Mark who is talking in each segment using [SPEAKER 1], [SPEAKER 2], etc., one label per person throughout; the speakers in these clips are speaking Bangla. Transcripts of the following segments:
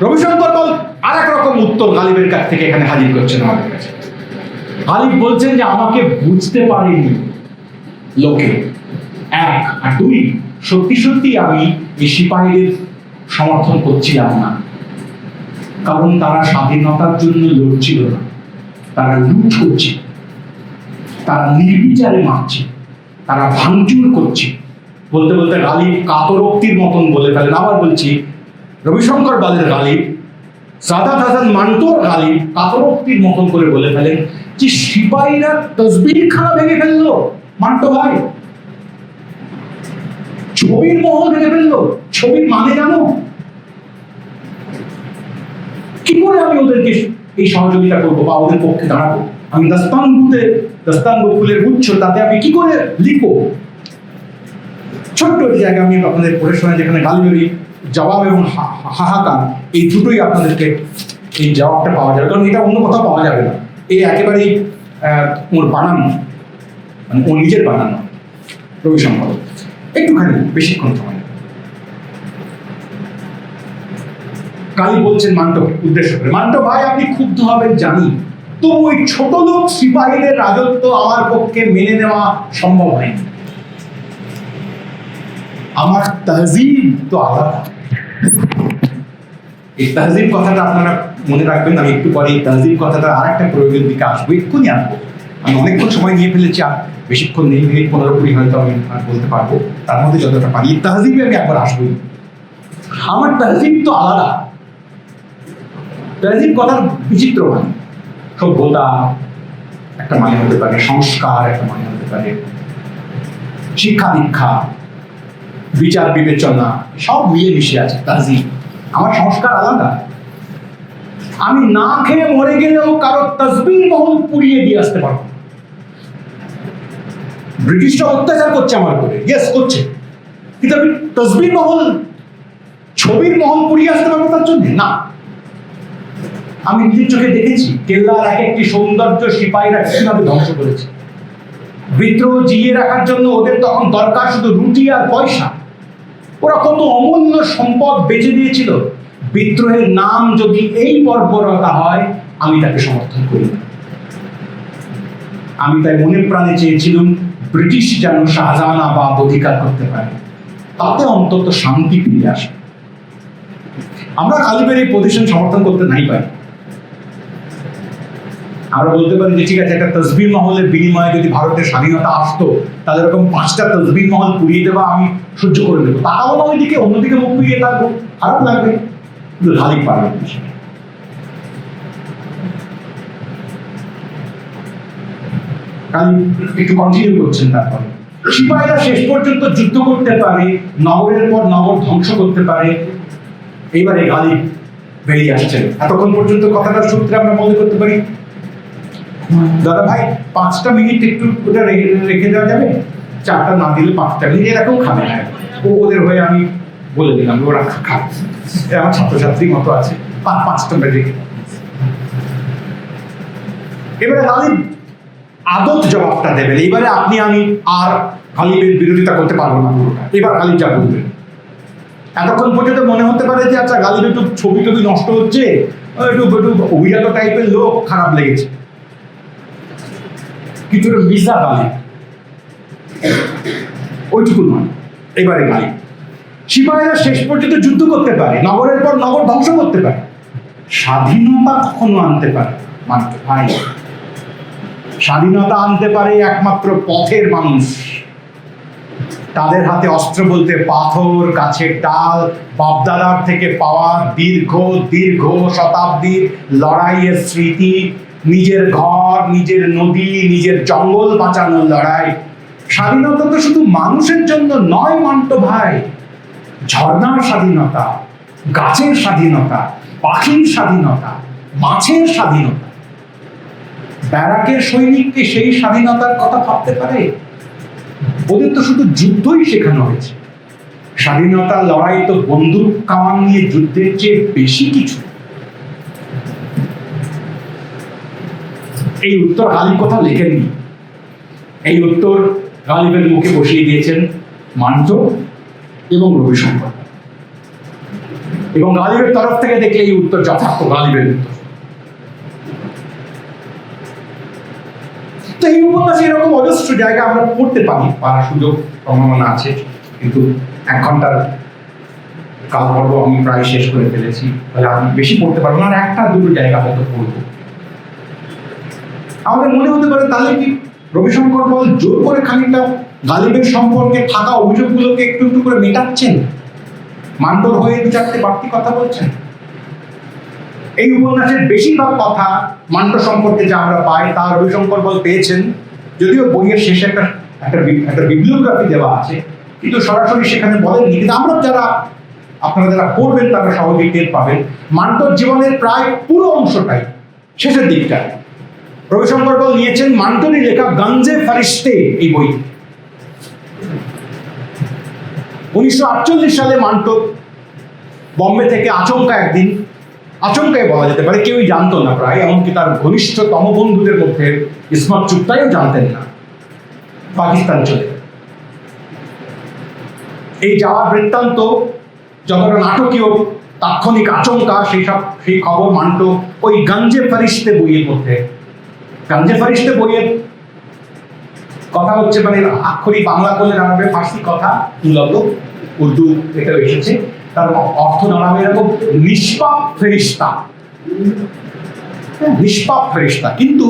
[SPEAKER 1] রবিশঙ্কর বল আর এক রকম উত্তর গালিবের কাছ থেকে এখানে হাজির করছেন আমাদের কাছে। গালিব বলছেন যে আমাকে বুঝতে পারেনি লোকে, এক। আর দুই, সত্যি সত্যি আমি এই সিপাহীদের সমর্থন করছিলাম না, কারণ তারা স্বাধীনতার জন্য লড়ছিল না, তারা লুট করছে, তারা নির্বিচারে মারছে, তারা ভাঙচুর করছে। বলতে বলতে গালিব কাতরোক্তির মতন বলে ফেলেন, আবার বলছি, রবিশঙ্কর বালের গালিব, সাদাত হাসান মান্টোর গালিব কাতরোক্তির মতন করে বলে ফেলেন যে সিপাহীরা তসবির খানা ভেঙে ফেললো মান্টো ভাই, ছবির মহল ভেঙে ফেললো। ছবির মানে জানো? কি করে আমি ওদেরকে এই সহযোগিতা করবো বা ওদের পক্ষে দাঁড়াবো? আমি দাস্তানগো ফুলের গুচ্ছ, তাতে আমি কি করে লিখবো? ছোট্ট জায়গা আমি আপনাদের পড়ে শোনাই, যেখানে গালিবের জবাব এবং হাহাকার এই দুটোই আপনাদেরকে এই জবাবটা পাওয়া যাবে, কারণ এটা অন্য কোথাও পাওয়া যাবে না। এই একেবারেই ওর বানানো, মানে ও নিজের বানানো রবিশঙ্কর। একটুখানি বেশিক্ষণ সময়। গালিব বলছেন মান্টোকে উদ্দেশ্য করে, মান্টো ভাই আপনি ক্ষুব্ধ হবেন জানি, তো ওই ছোট লোক সিপাহীদের রাজত্ব আমার পক্ষে মেনে নেওয়া সম্ভব হয়নি। আমার তহজিব তো আলাদা। এই তহজিব কথাটা আপনারা মনে রাখবেন, আমি একটু পরে এই তহজিব কথাটা আর একটা প্রয়োগের দিকে আসবো, এক্ষুনি আসবো। আমি অনেকক্ষণ সময় নিয়ে ফেলেছি, আর বেশিক্ষণ নেই, মিনিট 15-20 হয়তো আমি বলতে পারবো, তার মধ্যে যতটা পারি। এই তহজিবে আমি একবার আসবো। আমার তহজিব তো আলাদা। তহজিব কথার বিচিত্র মানে, সভ্যতা একটা মানে হতে পারে, সংস্কার একটা মানে হতে পারে, শিক্ষা দীক্ষা, বিচার বিবেচনা, সব মিলে মিশে আছে তহজিব। আমার সংস্কার আলাদা। আমি না খেয়ে মরে গেলেও কারো তসবির মহল পুড়িয়ে দিয়ে আসতে পারবো। ব্রিটিশরা অত্যাচার করছে আমার উপরে, ইয়েস করছে, কিন্তু আমি তসবির মহল, ছবির মহল পুড়িয়ে আসতে পারবো তার জন্য না। আমি নিজের চোখে দেখেছি কেল্লার এক একটি সৌন্দর্য সিপাহীরা কিভাবে ধ্বংস করেছে। বিদ্রোহ জিইয়ে রাখার জন্য ওদের তখন দরকার শুধু রুটি আর পয়সা। ওরা কত অমূল্য সম্পদ বেচে দিয়েছিল। বিদ্রোহের নাম যদি এই বর্বরতা হয়, আমি তাকে সমর্থন করি না। আমি তাই মনে প্রাণে চেয়েছিলাম ব্রিটিশ যেন শাহজাহানাবাদ অধিকার করতে পারে, তাতে অন্তত শান্তি ফিরে আসে। আমরা গালিবের এই পজিশন সমর্থন করতে নাই পারি। আমরা বলতে পারি যে ঠিক আছে, একটা তসবির মহলের বিনিময়ে যদি ভারতের স্বাধীনতা আসতো, তাহলে এরকম 5টা তসবির মহল পুড়িয়ে দেওয়া আমি সহ্য করে নেবো, তাকাও না ওইদিকে, অন্যদিকে মুখ ফিরিয়ে থাকবো, খারাপ লাগবে। কিন্তু গালিব পারবে না। গালিব একটু কন্টিনিউ করছেন, তারপরে সিপাহীরা শেষ পর্যন্ত যুদ্ধ করতে পারে, নগরের পর নগর ধ্বংস করতে পারে। এইবারে গালিব বেরিয়ে আসছেন। এতক্ষণ পর্যন্ত কথাটার সূত্রে আমরা মনে করতে পারি, দাদা ভাই 5টা মিনিট একটু ওটা রেখে দেওয়া যাবে, 4টা না দিলে 5টা মিনিট এরকম খাবে না। ওদের হয়ে আমি বলে দিলাম ওরা খাবে, আমার ছাত্রছাত্রীর মতো আছে, 5টা মিনিট রেখে। এবারে গালিব আদত জবাবটা দেবেন। এইবারে আপনি আমি আর গালিবের বিরোধিতা করতে পারবো না পুরোটা। এবার গালিব যা বলবেন, এতক্ষণ পর্যন্ত মনে হতে পারে যে আচ্ছা গালিব একটু ছবি টবি নষ্ট হচ্ছে, একটু অভিজাত টাইপের লোক, খারাপ লেগেছে, কিন্তু মির্জা গালিব ওইটুকু নয়। এবারে গালিব, সিপাহীরা শেষ পর্যন্ত যুদ্ধ করতে পারে, নগরের পর নগর ধ্বংস করতে পারে, স্বাধীনতা কখনো আনতে পারে মানতে ভাই। স্বাধীনতা আনতে পারে একমাত্র পথের মানুষ। তাদের হাতে অস্ত্র বলতে পাথর, গাছের ডাল, বাপদাদার থেকে পাওয়া দীর্ঘ দীর্ঘ শতাব্দীর লড়াইয়ের স্মৃতি, নিজের ঘর, নিজের নদী, নিজের জঙ্গল বাঁচানোর লড়াই। স্বাধীনতা তো শুধু মানুষের জন্য নয় মান্টো ভাই, ঝর্ণার স্বাধীনতা, গাছের স্বাধীনতা, পাখির স্বাধীনতা, মাছের স্বাধীনতা। ব্যারাকের সৈনিককে সেই স্বাধীনতার কথা ভাবতে পারে? ওদের তো শুধু যুদ্ধই শেখানো হয়েছে। স্বাধীনতার লড়াই তো বন্দুক কামান নিয়ে যুদ্ধের চেয়ে বেশি কিছু। এই উত্তর গালিব কোথাও লেখেননি। এই উত্তর গালিবের মুখে বসিয়ে দিয়েছেন মান্টো এবং রবিশঙ্কর। এবং গালিবের তরফ থেকে দেখলে এই উত্তর যথার্থ গালিবের উত্তর। তো এই উপন্যাসে এরকম অজস্র জায়গা আমরা পড়তে পারি, পারার সুযোগ সম্ভাবনা আছে, কিন্তু 1 ঘন্টার কালপর্ব আমি প্রায় শেষ করে ফেলেছি, তাহলে আমি বেশি পড়তে পারবো না, আর 1-2 জায়গা হয়তো পড়বো। আমাদের মনে হতে পারে তাহলে কি রবিশঙ্কর বল জোর করে খানিকটা গালিবের সম্পর্কে থাকা অভিযোগগুলোকে একটু একটু করে মেটাচ্ছেন, মান্টোর হয়ে 2-4টে বাড়তি কথা বলছেন। এই উপন্যাসের বেশিরভাগ কথা মান্টো সম্পর্কে যা আমরা পাই তা রবিশঙ্কর বল পেয়েছেন, যদিও বইয়ের শেষে একটা বিবলিওগ্রাফি দেওয়া আছে, কিন্তু সরাসরি সেখানে বলেননি। কিন্তু আমরা যারা আপনারা যারা পড়বেন তারা সহজেই টের পাবেন মান্টোর জীবনের প্রায় পুরো অংশটাই শেষের দিকটায় রবিশঙ্কর বল নিয়েছেন মান্টোরই লেখা গঞ্জে ফরিশতে এই বই। 1948 সালে মান্টো বম্বে থেকে আচমকায় বলা যেতে পারে, কেউই জানতো না প্রায়, এমনকি তার ঘনিষ্ঠতম বন্ধুদের মধ্যে ইসমত চুগতাইও জানতেন না, পাকিস্তান চলে। এই যাওয়ার বৃত্তান্ত যতটা নাটকীয়, তাৎক্ষণিক আচমকা, সেই খবর মান্টো ওই গঞ্জে ফরিশতে বইয়ের মধ্যে। গঞ্জে ফরিশতে বইয়ের কথা হচ্ছে মানে আক্ষরিক বাংলা করলে দাঁড়াবে ফার্সি কথা, মূলত উর্দু থেকে এসেছে, তার অর্থ দাঁড়াবে এরকম নিষ্পাপ ফেরিস্তা। নিষ্পাপ ফেরিস্তা, কিন্তু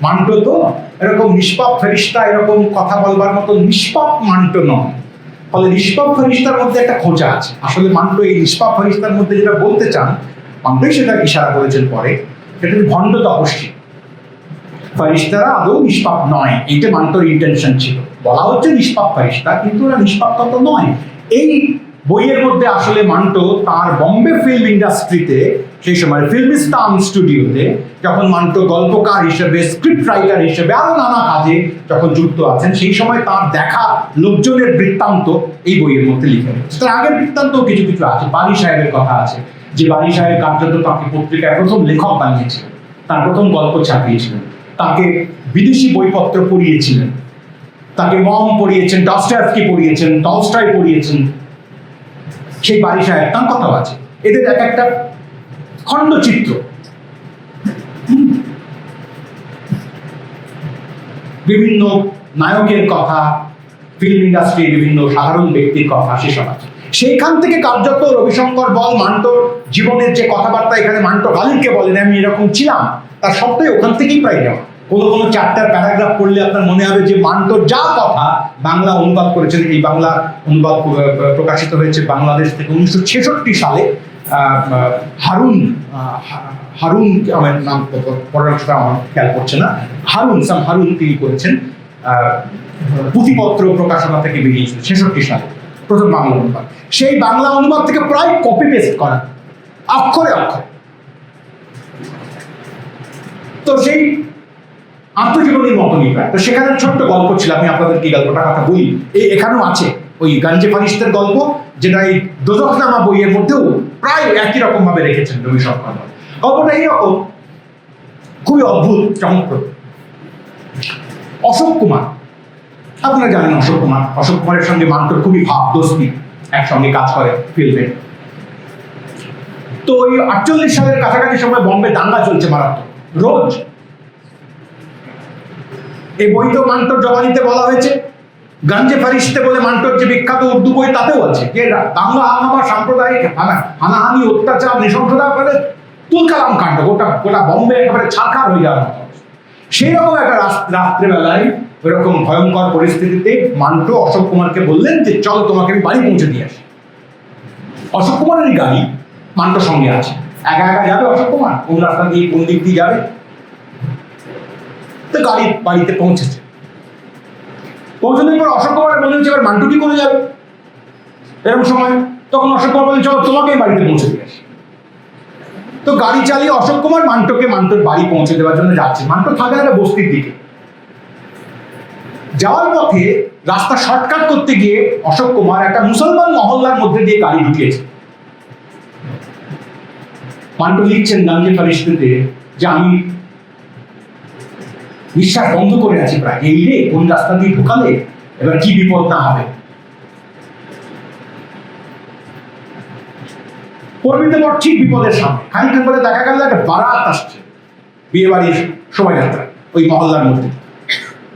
[SPEAKER 1] মান্টো তো এরকম নিষ্পাপ ফেরিস্তা এরকম কথা বলবার মতো নিষ্পাপ মান্টো নয়। ফলে নিষ্পাপ ফেরিস্তার মধ্যে একটা খোঁজা আছে। আসলে মান্টো এই নিষ্পাপ ফেরিস্তার মধ্যে যেটা বলতে চান, মান্টোই সেটা ইশারা করেছেন পরে, সেটা ভণ্ড তপস্বী। ফেরিস্তারা আদৌ নিষ্পাপ নয়, এইটা মান্টোর ইন্টেনশন ছিল। বলা হচ্ছে নিষ্পাপ ফেরিস্তা, কিন্তু ওরা নিষ্পাপ তত নয়। এই বইয়ের মধ্যে আসলে মান্টো তার বম্বে ফিল্ম ইন্ডাস্ট্রিতে, সেই সময় ফিল্মিস্তান স্টুডিওতে যখন মান্টো গল্পকার হিসেবে, স্ক্রিপ্ট রাইটার হিসেবে, আরো নানা কাজে যখন যুক্ত আছেন, সেই সময় তার দেখা লোকজনের বৃত্তান্ত এই বইয়ের মধ্যে লিখে রেখেছে। তার আগের বৃত্তান্তও কিছু কিছু আছে। বারি সাহেবের কথা আছে, যে বারি সাহেব কার্যত তাকে পত্রিকায় প্রথম লেখক বানিয়েছিলেন, তার প্রথম গল্প ছাপিয়েছিলেন, তাকে বিদেশি বইপত্র পড়িয়েছিলেন, তাকে মম পড়িয়েছেন, ডস্টয়েভস্কি পড়িয়েছেন, টলস্টয় পড়িয়েছেন। সেই বারি সাহেব, তার কথাও আছে। এদের এক একটা খণ্ডচিত্র, বিভিন্ন নায়কের কথা, ফিল্ম ইন্ডাস্ট্রির বিভিন্ন সাধারণ ব্যক্তির কথা সেসব আছে। সেইখান থেকে কার্যত রবিশঙ্কর বল মান্টোর জীবনের যে কথাবার্তা, এখানে মান্টো গালিবকে বলেন আমি এরকম ছিলাম, তার সবটাই ওখান থেকেই প্রায় নেওয়া। কোনো চ্যাপ্টার প্যারাগ্রাফ পড়লে আপনার মনে হবে যে মান্টোর যা কথা বাংলা অনুবাদ করেছেন। এই বাংলা অনুবাদ প্রকাশিত হয়েছে বাংলাদেশ থেকে 1966 সালে। হারুন আমার নাম পড়াশোনা আমার খেয়াল করছে না, হারুন তিনি করেছেন। পুঁথিপত্র প্রকাশনা থেকে বেরিয়েছিল 66 সালে প্রথম বাংলা অনুবাদ। সেই বাংলা অনুবাদ থেকে প্রায় কপি পেস্ট করা, অক্ষরে অক্ষরে। তো সেই আত্মজীবনীর মতনই প্রায়। তো সেখানে ছোট্ট গল্প ছিল, আমি আপনাদেরকে এই গল্পটার কথা বলি। এখানেও আছে ওই গঞ্জে ফরিশতের গল্প, যেটা এই দোজখনামা বইয়ের মধ্যেও প্রায় একই রকম ভাবে রেখেছেন রবিশঙ্কর বল। গল্পটা এইরকম, খুবই অদ্ভুত, চমৎকার। অশোক কুমার, আপনারা জানেন অশোক কুমারের সঙ্গে মান্টোর খুবই ভাব দোস্তি, একসঙ্গে কাজ করে ফিল্মে। তো ওই 48 সালের কাছাকাছি সময় বম্বে দাঙ্গা চলছে মারাত্মক, রোজ। এই বই তো মান্টোর জবানিতে বলা হয়েছে, গঞ্জে ফরিশতে বলে মান্টোর যে বিখ্যাত উর্দু বই তাতেও আছে যে দাঙ্গা হাঙ্গামা, সাম্প্রদায়িক হানাহানি, অত্যাচার, নৃশংসতা করে তুলকালাম কাণ্ড, গোটা বম্বে একেবারে ছারখার হয়ে যাওয়ার মতো। সেইরকম একটা রাত্রেবেলায় ওইরকম ভয়ঙ্কর পরিস্থিতিতে মান্টো অশোক কুমারকে বললেন যে চলো তোমাকে আমি বাড়ি পৌঁছে দিয়ে আসি। অশোক কুমারেরই গাড়ি মান্টোর সঙ্গে আছে। একা একা যাবে অশোক কুমার? কোন রাস্তা দিয়ে, কোন দিক দিয়ে যাবে? তো গাড়ি বাড়িতে পৌঁছেছে। পৌঁছানোর পর অশোক কুমার মনে হচ্ছে এবার মান্টু কি করে যাবে এরকম সময়। তখন অশোক কুমার বলেন চলো তোমাকেই বাড়িতে পৌঁছে দিয়ে আসি। তো গাড়ি চালিয়ে অশোক কুমার মান্টোর বাড়ি পৌঁছে দেওয়ার জন্য যাচ্ছে। মান্টো থাকে একটা বস্তির দিকে। যাওয়ার পথে রাস্তা শর্টকাট করতে গিয়ে অশোক কুমার একটা মুসলমান মহল্লার মধ্যে দিয়ে গাড়ি ঢুকিয়েছে। মান্টো লিখছেন গঞ্জে ফরিশতে যে আমি নিঃশ্বাস বন্ধ করে আছি প্রায়, এই রে কোন রাস্তা দিয়ে ঢুকালে এবার কি বিপদ না হবে। পরিণত পর ঠিক বিপদের সামনে। খানিকক্ষণ পরে দেখা গেল একটা বারাত আসছে বিয়ে বাড়ির শোভাযাত্রা ওই মহল্লার মধ্যে।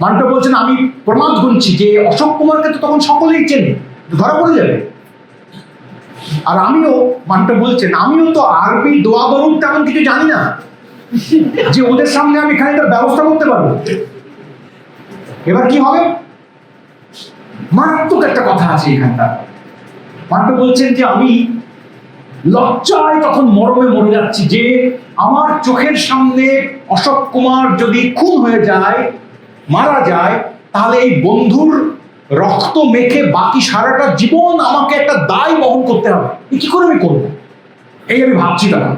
[SPEAKER 1] মান্টো বলছেন আমি প্রমাদ গুনছি যে অশোক কুমারকে তো তখন সকলেই চেনে, ধরা পড়ে যাবে। আর আমিও, মান্টো বলছেন, আমিও তো আরবি দোয়া দরুদ তেমন কিছু জানি না যে ওদের সামনে আমি খানিকটা ব্যবস্থা করতে পারবো। এবার কি হবে? মারাত্মক একটা কথা আছে এখানটা। মান্টো বলছেন যে আমি লজ্জায় তখন মরমে মরে যাচ্ছি যে আমার চোখের সামনে অশোক কুমার যদি খুন হয়ে যায়, মারা যায়, তাহলে এই বন্ধুর রক্ত মেখে বাকি সারাটা জীবন আমাকে একটা দায় বহন করতে হবে। কি করে আমি করবো? এই আমি ভাবছি তখন।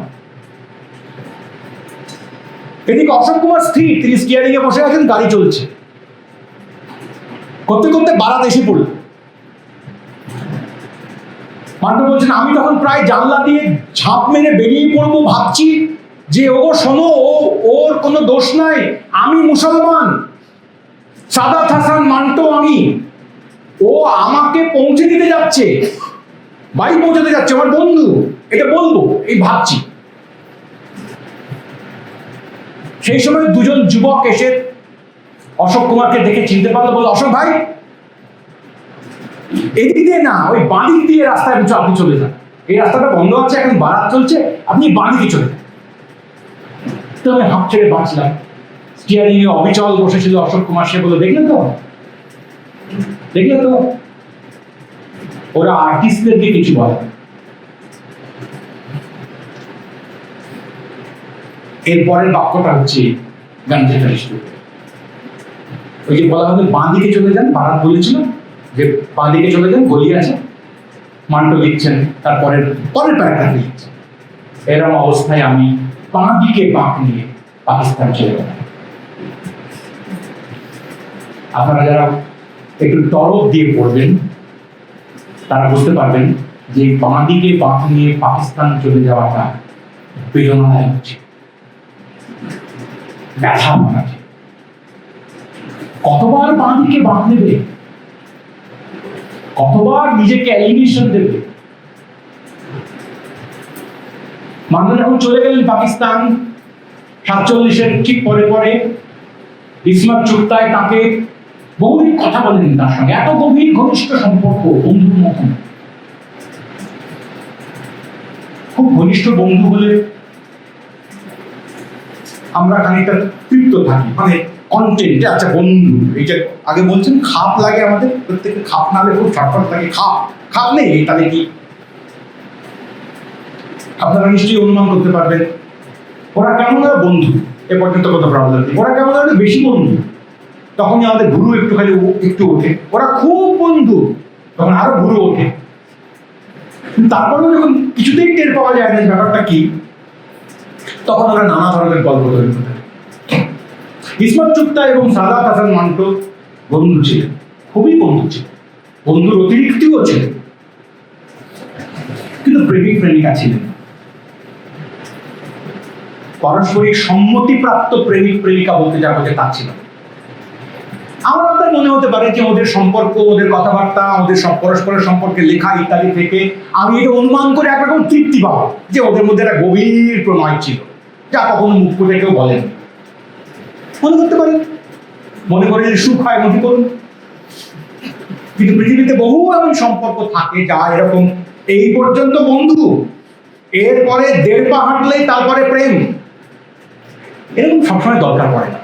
[SPEAKER 1] এদিকে অশোক কুমার স্থির, তিনি স্টিয়ারিং এ বসে আছেন, গাড়ি চলছে। করতে করতে বারাত এসে পড়ল। মান্টো বলছেন আমি তখন প্রায় জানলা দিয়ে ঝাঁপ মেরে বেরিয়ে পড়বো, ভাবছি যে ও শোনো, ওর কোনো দোষ নাই, আমি মুসলমান, সাদাত হাসান মান্টো আমি, ও আমাকে পৌঁছে দিতে যাচ্ছে, বাড়ি পৌঁছাতে যাচ্ছে, আমার বন্ধু, এটা বলবো এই ভাবছি। সেই সময় দুজন যুবক এসে অশোক কুমারকে দেখে চিনতে পারলো, বললো অশোক ভাই এদিক দিয়ে না, ওই বাঁদিক দিয়ে রাস্তায় আপনি চলে যান, এই রাস্তাটা বন্ধ আছে, এখন বারাত চলছে, আপনি বাঁদিকে চলে যান। তো আমি হাঁপ ছেড়ে বাঁচলাম। স্টিয়ারিং এ অবিচল বসেছিল অশোক কুমার, সে বলে দেখলেন তো, দেখলে তো, ওরা আর্টিস্টদেরকে কিছু বলে। এরপরের বাক্যটা হচ্ছে গান্ধী ফেরিস্টু, ওই যে বলা হলো বাঁ দিকে চলে যান, বারাত বলেছিল যে বাঁ দিকে চলে যান, গলি আছে। মান্টো লিখছেন তারপরের প্যারাগ্রাফ লিখছেন, এরকম অবস্থায় আমি বাঁ দিকে বাঁক নিয়ে পাকিস্তান চলে গেলাম। আপনারা যারা একটু তরফ দিয়ে পড়বেন তারা বুঝতে পারবেন যে বাঁ দিকে বাঁক নিয়ে পাকিস্তান চলে যাওয়াটা বেদনাদায়ক হচ্ছে, ব্যথা বানাচ্ছে। কতবার বাঁ দিকে বাঁক নেবে, কতবার নিজেকে এলিমিনেশন দেবে। মান্টো যখন চলে গেলেন পাকিস্তান 47-এর ঠিক পরে পরে, ইসমাত চুগতাই তাকে বহুদিন কথা বলেন, তার সঙ্গে এত গভীর ঘনিষ্ঠ সম্পর্ক, বন্ধুর মতন। খুব ঘনিষ্ঠ বন্ধু হলে আমরা খানিকটা তৃপ্ত থাকি, মানে কন্টেন্ট। আচ্ছা বন্ধু, এই যে আগে বলছেন খাপ লাগে, আমাদের প্রত্যেকে খাপ না হলে খুব ছটফট থাকে, খাপ নেই, তাহলে কি? আপনারা নিশ্চয়ই অনুমান করতে পারবেন ওরা কেমন বন্ধু। এ পর্যন্ত কত প্রবলেম নেই, ওরা কেমন বেশি বন্ধু, তখনই আমাদের ভুরু একটুখানি একটু ওঠে। ওরা খুব বন্ধু, তখন আরো ভুরু ওঠে। তারপরেও যখন কিছুতেই টের পাওয়া যায় না ব্যাপারটা কি, তখন ওরা নানা ধরনের গল্প তৈরি করতে। ইসমাত চুগতাই এবং সাদাত হাসান মান্টো বন্ধু ছিলেন, খুবই বন্ধু ছিলেন, বন্ধুর অতিরিক্তও ছিলেন, কিন্তু প্রেমিক প্রেমিকা ছিলেন। পারস্পরিক সম্মতিপ্রাপ্ত প্রেমিক প্রেমিকা বলতে যা বোঝে তা ছিল। আমার আপনার মনে হতে পারে যে ওদের সম্পর্ক, ওদের কথাবার্তা, ওদের সব পরস্পরের সম্পর্কে লেখা ইত্যাদি থেকে আমি এটা অনুমান করে একরকম তৃপ্তি পাবো যে ওদের মধ্যে একটা গভীর প্রণয় ছিল, যা কখনো মুখ ফুটে কেউ বলেন। মনে করতে পারেন, মনে করে যদি সুখ হয় মনে করুন। কিন্তু পৃথিবীতে বহু এমন সম্পর্ক থাকে যা এরকম এই পর্যন্ত বন্ধু, এরপরে 1.5 পা হাঁটলেই তারপরে প্রেম, এরকম সবসময় দরকার পড়ে না।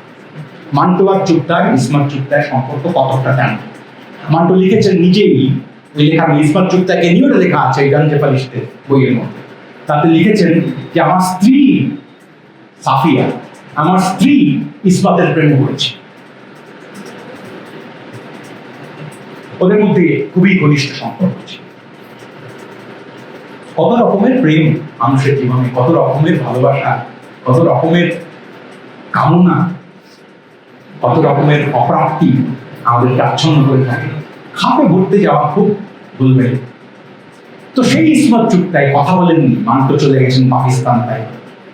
[SPEAKER 1] মান্টো আর চুগতাই, ইসমাত চুগতাই সম্পর্ক কতটা কেন? মান্টো লিখেছেন নিজেই, ওই লেখা ইসমাত চুগতাইকে নিয়েও লেখা আছে এই গান্ধী ফেরিস্টুর বইয়ের মধ্যে। তাতে লিখেছেন যে আমার স্ত্রী সাফিয়া, আমার স্ত্রী ইসমাতের প্রেমে পড়েছে। ওদের মধ্যে খুবই ঘনিষ্ঠ সম্পর্ক ছিল। কত রকমের প্রেম মানুষের জীবনে, কত রকমের ভালোবাসা, কত রকমের কামনা, কত রকমের অপ্রাপ্তি আমাদেরকে আচ্ছন্ন করে থাকে। খাপে ভরতে যাওয়া খুব বলবে। তো সেই ইসমাত চুগতাই কথা বলেননি, মান্টো চলে গেছেন পাকিস্তান। তাই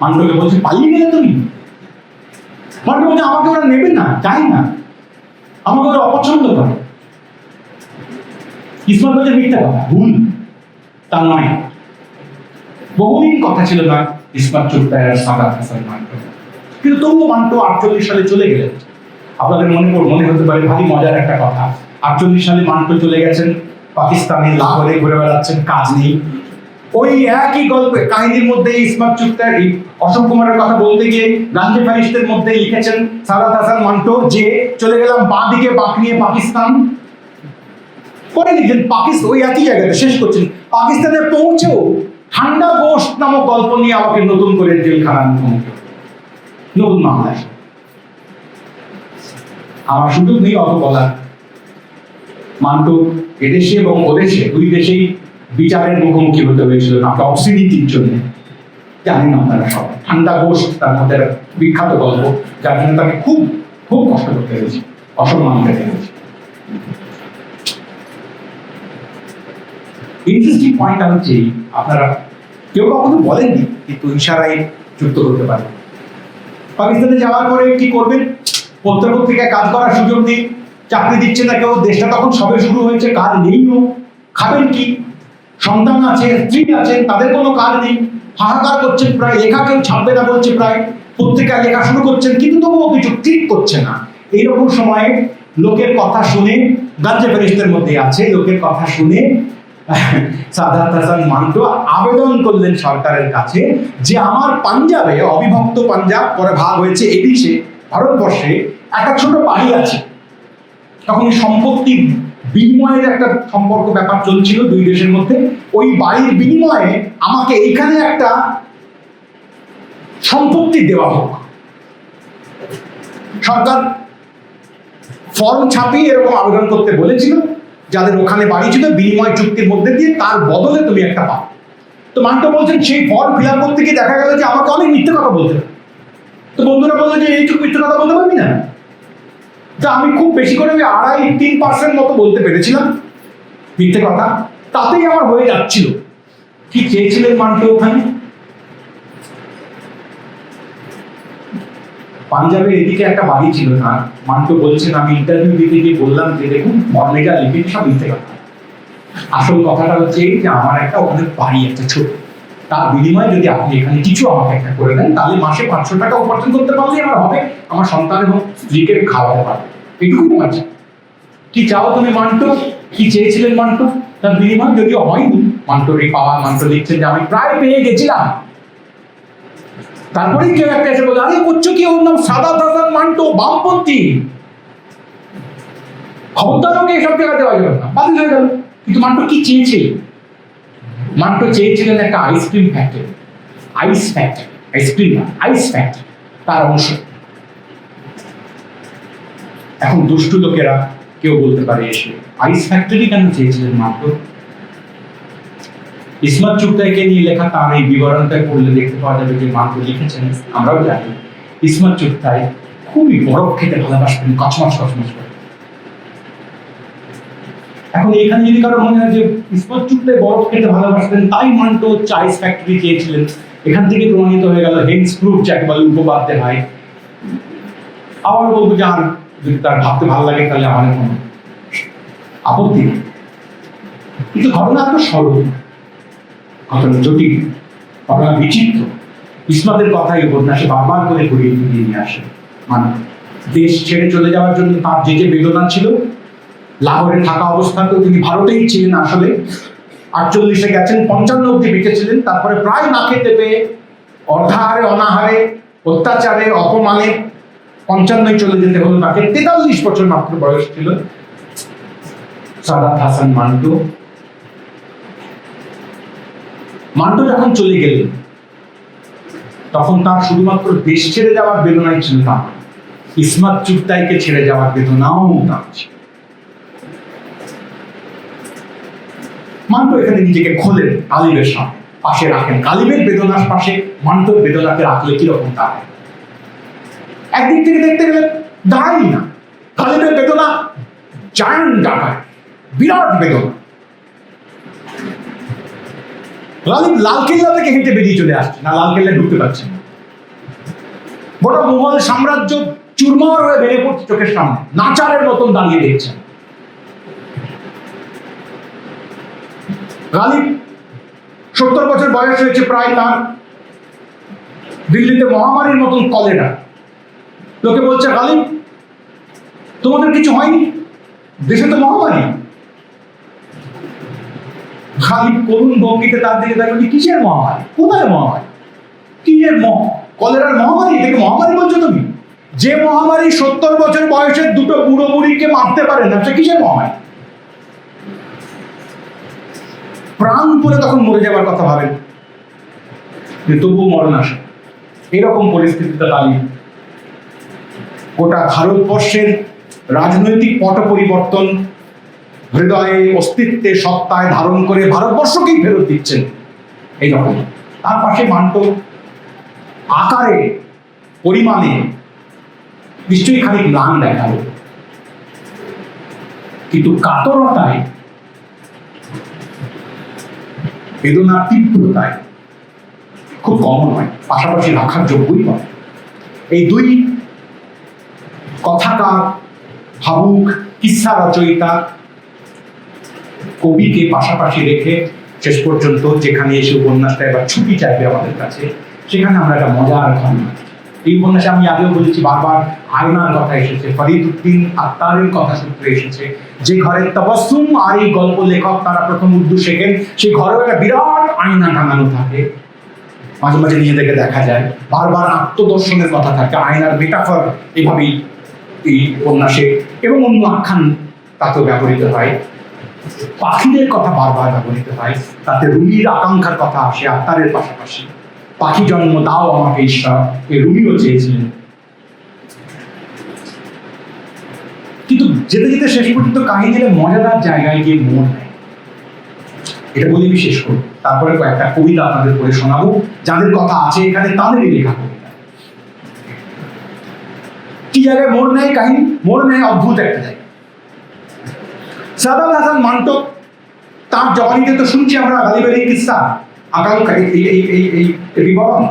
[SPEAKER 1] মান্টোকে বলছে পালিয়ে গেলে তুমি? মান্টো বলছে আমাকে ওরা নেবে না, চাই না, আমাকে ওরা অপছন্দ করে। ইসমাত বলছে মিথ্যা কথা, ভুল, তা নয়। বহুদিন কথা ছিল না ইসমাত চুগতাই আর সাদাত হাসান মান্টো, কিন্তু তবুও মান্টো 48 সালে চলে গেলেন। আপনাদের মনে হতে পারে ভারী মজার একটা কথা, 48 সালে মান্টো চলে গেছেন পাকিস্তানে, লাহোরে ঘুরে বেড়াচ্ছেন, কাজ নেই। ওই একই গল্পে কাহিনীর মধ্যে ইসমাত চুগতাই অশোক কুমারের কথা বলতে গিয়ে গান্ধী ফারিস্টের মধ্যে লিখেছেন সাদাত হাসান মান্টো যে চলে গেলাম বাঁ দিকে বাঁক নিয়ে পাকিস্তান। পরে লিখলেন পাকিস্তান, ওই একই জায়গাতে শেষ করছেন, পাকিস্তানে পৌঁছেও ঠান্ডা গোষ্ঠ নামক গল্প নিয়ে আমাকে নতুন করে জেলখানার মুখোমুখি, নতুন মামলায়। আমার সুযোগ নেই অত বলার। মান্টো এদেশে এবং ওদেশে দুই দেশেই বিচারের মুখোমুখি হতে হয়েছিল নাকি অবসিডিটির জন্য, জানেন আপনারা সব। ঠান্ডা গোষ্ঠ তার মধ্যে বিখ্যাত গল্প, যার জন্য তাকে খুব খুব কষ্ট করতে হয়েছে, অসম্মান পেতে হয়েছে। ইন্টারেস্টিং পয়েন্ট হচ্ছে আপনারা কেউ কখনো বলেননি কিন্তু ইশারায় যুক্ত করতে পারে। পাকিস্তানে যাওয়ার পরে কি করবেন? পত্রিকায় কাজ করার সুযোগ নেই, চাকরি দিচ্ছে না কেউ, দেশটা তখন সবে শুরু হয়েছে, কাজ নেইও, খাবেন কি? সন্তান আছে, স্ত্রী আছেন, তাদের কোনো কাজ নেই, হাহাকার করছেন, প্রায় লেখা কেউ ছাপবে না বলছে, প্রায় পত্রিকায় লেখা শুরু করছেন, কিন্তু তবুও কিছু ক্লিক করছে না। এইরকম সময়ে লোকের কথা শুনে, গাঞ্জে ফেরেশতের মধ্যে আছে, লোকের কথা শুনে সাদাত হাসান মান্টো আবেদন করলেন সরকারের কাছে যে আমার পাঞ্জাবে, অবিভক্ত পাঞ্জাব পরে ভাগ হয়েছে এদিকে ভারতবর্ষে, একটা ছোট বাড়ি আছে। তখন সম্পত্তি বিনিময়ের একটা সম্পর্ক ব্যাপার চলছিল দুই দেশের মধ্যে। ওই বাড়ির বিনিময়ে আমাকে এইখানে একটা সম্পত্তি দেওয়া হোক। সরকার ফর্ম ছাপিয়ে এরকম আবেদন করতে বলেছিল যাদের ওখানে বাড়ি ছিল, বিনিময় চুক্তির মধ্যে দিয়ে তার বদলে তুমি একটা পাও। তো মান্টো বলছেন সেই ফর্ম ফিল আপ করতে গিয়ে দেখা গেল যে আমাকে অনেক মিথ্যে কথা বলতে। তো বন্ধুরা বললো যে এইটুকু মিথ্যে কথা বলতে পারবি না। তা আমি খুব বেশি করে 2.5-3% মতো বলতে পেরেছিলাম মিথ্যে কথা, তাতেই আমার হয়ে যাচ্ছিল। কি চেয়েছিলেন মান্টো ওখানে? পাঞ্জাবের এদিকে একটা বাড়ি ছিল না। মান্টো বলছেন আমি ইন্টারভিউ দিতে গিয়ে বললাম যে দেখুন ফর্মে যা লিখেছি সব মিথ্যে কথা, আসল কথাটা হচ্ছে যে আমার একটা ওখানে বাড়ি একটা ছোট, তার বিনিময়ে যদি আপনি এখানে কিছু আমাকে একটা করে দেন তাহলে মাসে 500 টাকা উপার্জন করতে পারলে আমার হবে, আমার সন্তান এবং স্ত্রীকে খাওয়াতে পারবে, এটুকুই তোমার চাই। কি চাও তুমি মান্টো? কি চেয়েছিলেন মান্টো? তার বিনিময় যদিও হয়নি, মান্টোর এই পাওয়া, মান্টো লিখছেন যে আমি প্রায় পেয়ে গেছিলাম। তারপরেই কেউ একটা এসে বলে আরে করছো কি, ওর নাম সাদাত হাসান মান্টো, বামপন্থী, খবরদার ওকে এসব জায়গা দেওয়া যাবে না, বাতিল হয়ে গেল। কিন্তু মান্টো কি চেয়েছিলেন? মান্টো চেয়েছিলেন একটা ice cream factory, ice factory, ice cream না, আইস ফ্যাক্টরি, তার অংশ। এখন দুষ্টু লোকেরা কেউ বলতে পারে এসে আইস ফ্যাক্টরি কেন চেয়েছিলেন মান্টো? ইসমাত চুগতাইকে নিয়ে লেখা তার এই বিবরণটা পড়লে দেখতে পাওয়া যাবে যে মান্টো লিখেছেন, আমরাও জানি ইসমাত চুগতাই খুবই বরফ খেতে ভালোবাসতেন, কচমচ কচমচ করে। এখন এখানে যদি কারো মনে হয় যে ইসমাত চুগতাই বরফ খেতে ভালোবাসতেন তাই মান্টো আইস ফ্যাক্টরি চেয়েছিলেন, এখান থেকে প্রমাণিত হয়ে গেল হেন্স প্রুফ যাকে বলে উপবাদ্যে হয়। আবার বলবো জান যদি তার ভাবতে ভালো লাগে তাহলে আমার কোনো আপত্তি নেই, কিন্তু ঘটনা এত সরল, ঘটনা জটিল, ঘটনা বিচিত্র। ইসমাতের কথাই উপন্যাসে বারবার করে ঘুরিয়ে ফিরিয়ে নিয়ে আসে। মানে দেশ ছেড়ে চলে যাওয়ার জন্য তার যে যে বেদনা ছিল, লাহোরে থাকা অবস্থাতেও তিনি ভারতেই ছিলেন আসলে, 48-এ গেছেন, 55 অব্দি বেঁচে ছিলেন, তারপরে প্রায় না খেতে পেয়ে অর্ধাহারে অনাহারে অত্যাচারে অপমানে 55-য় চলে যেতে হলো তাকে। 43 বছর মাত্র বয়স ছিল সাদাত হাসান মান্টো। মান্টো যখন চলে গেলেন তখন তার শুধুমাত্র দেশ ছেড়ে যাওয়ার বেদনাই ছিল না, ইসমাত চুগতাইকে ছেড়ে যাওয়ার বেদনাও তার ছিল। মান্টো এখানে নিজেকে খোলেন, কালিবের সামনে পাশে রাখেন, কালিবের বেদনার পাশে মান্টোর বেদনাকে রাখলে কিরকম দাঁড়ায়? একদিক থেকে দেখতে গেলে দাঁড়াই না, কালিবের বেদনা জায়ান্ট আকার, বিরাট বেদনা। লালকেল্লা থেকে হেঁটে বেরিয়ে চলে আসছে না, লালকেল্লায় ঢুকতে পারছে না, গোটা মুঘল সাম্রাজ্য চুরমার হয়ে ভেঙে পড়ছে চোখের সামনে, নাচারের মতন দাঁড়িয়ে দেখছেন। গালিব 70 বছর বয়স হয়েছে প্রায় তার। দিল্লিতে মহামারীর মতন কলেরা। লোকে বলছে গালিব তোমাদের কিছু হয়নি, দেশে তো মহামারী। গালিব করুণ ভঙ্গিতে তার দিকে দেখো, কিসের মহামারী, কোথায় মহামারী, কিসের কলেরার মহামারী, এটাকে মহামারী বলছো তুমি? যে মহামারী 70 বছর বয়সের দুটো বুড়ো বুড়িকে মারতে পারে না, সে কিসের মহামারী? প্রাণ পরে তখন মরে যাবার কথা ভাবেন, তবুও মরণ আসে। এরকম পরিস্থিতিতে দাঁড়িয়ে গোটা ভারতবর্ষের রাজনৈতিক পট পরিবর্তন হৃদয়ে, অস্তিত্বে, সত্তায় ধারণ করে ভারতবর্ষকেই ফেরত দিচ্ছেন এইরকম। তার পাশে মান্টো আকারে, পরিমাণে নিশ্চয়ই খানিক ম্লান দেখালো, কিন্তু কাতরতায়, বেদনার তীব্রতায় খুব কম নয়, পাশাপাশি রাখার যোগ্যই নয়। এই দুই কথাকার, ভাবুক, কিস্সা রচয়িতা, কবিকে পাশাপাশি রেখে শেষ পর্যন্ত যেখানে এসে উপন্যাসটা এবার ছুটি চাইবে আমাদের কাছে, সেখানে আমরা একটা মজার ঘটনা। এই উপন্যাসে আমি আগেও বলেছি, বারবার আয়নার কথা এসেছে, ফরিদউদ্দিন আত্তারের কথা সূত্রে এসেছে। যে ঘরে তাবাসসুম আর এই গল্প লেখক তারা প্রথম উর্দু শেখেন, সেই ঘরেও একটা বিরাট আয়না টাঙানো থাকে, মাঝে মাঝে নিজেদেরকে দেখা যায়। বারবার আত্মদর্শনের কথা থাকে, আয়নার মেটাফর এভাবেই এই উপন্যাসে এবং অন্য আখ্যান তাতেও ব্যবহৃত হয়। পাখিদের কথা বারবার ব্যবহৃত হয়, তাতে রুমির আকাঙ্ক্ষার কথা আসে আত্তারের পাশাপাশি। পাখি জন্ম দাও আমাকে ঈশ্বর, এই রুমিও চেয়েছিলেন। কিন্তু যেতে যেতে শেষ পর্যন্ত কাহিনীর মজাদার জায়গায় গিয়ে মোড় নেয়। এটা বলে আমি শেষ করব, তারপরে কয়েকটা কবিতা আপনাদের পড়ে শোনাবো, যাদের কথা আছে এখানে তাদেরই লেখা কবিতা। কি জায়গায় মোড় নেয় কাহিনী? মোড় নেয় অদ্ভুত একটা জায়গায়। সাদাত হাসান মান্টো তার জবানিতে তো শুনছি আমরা গালিবের এই কিস্সা, আকাঙ্ক্ষা, এই বিবরণ।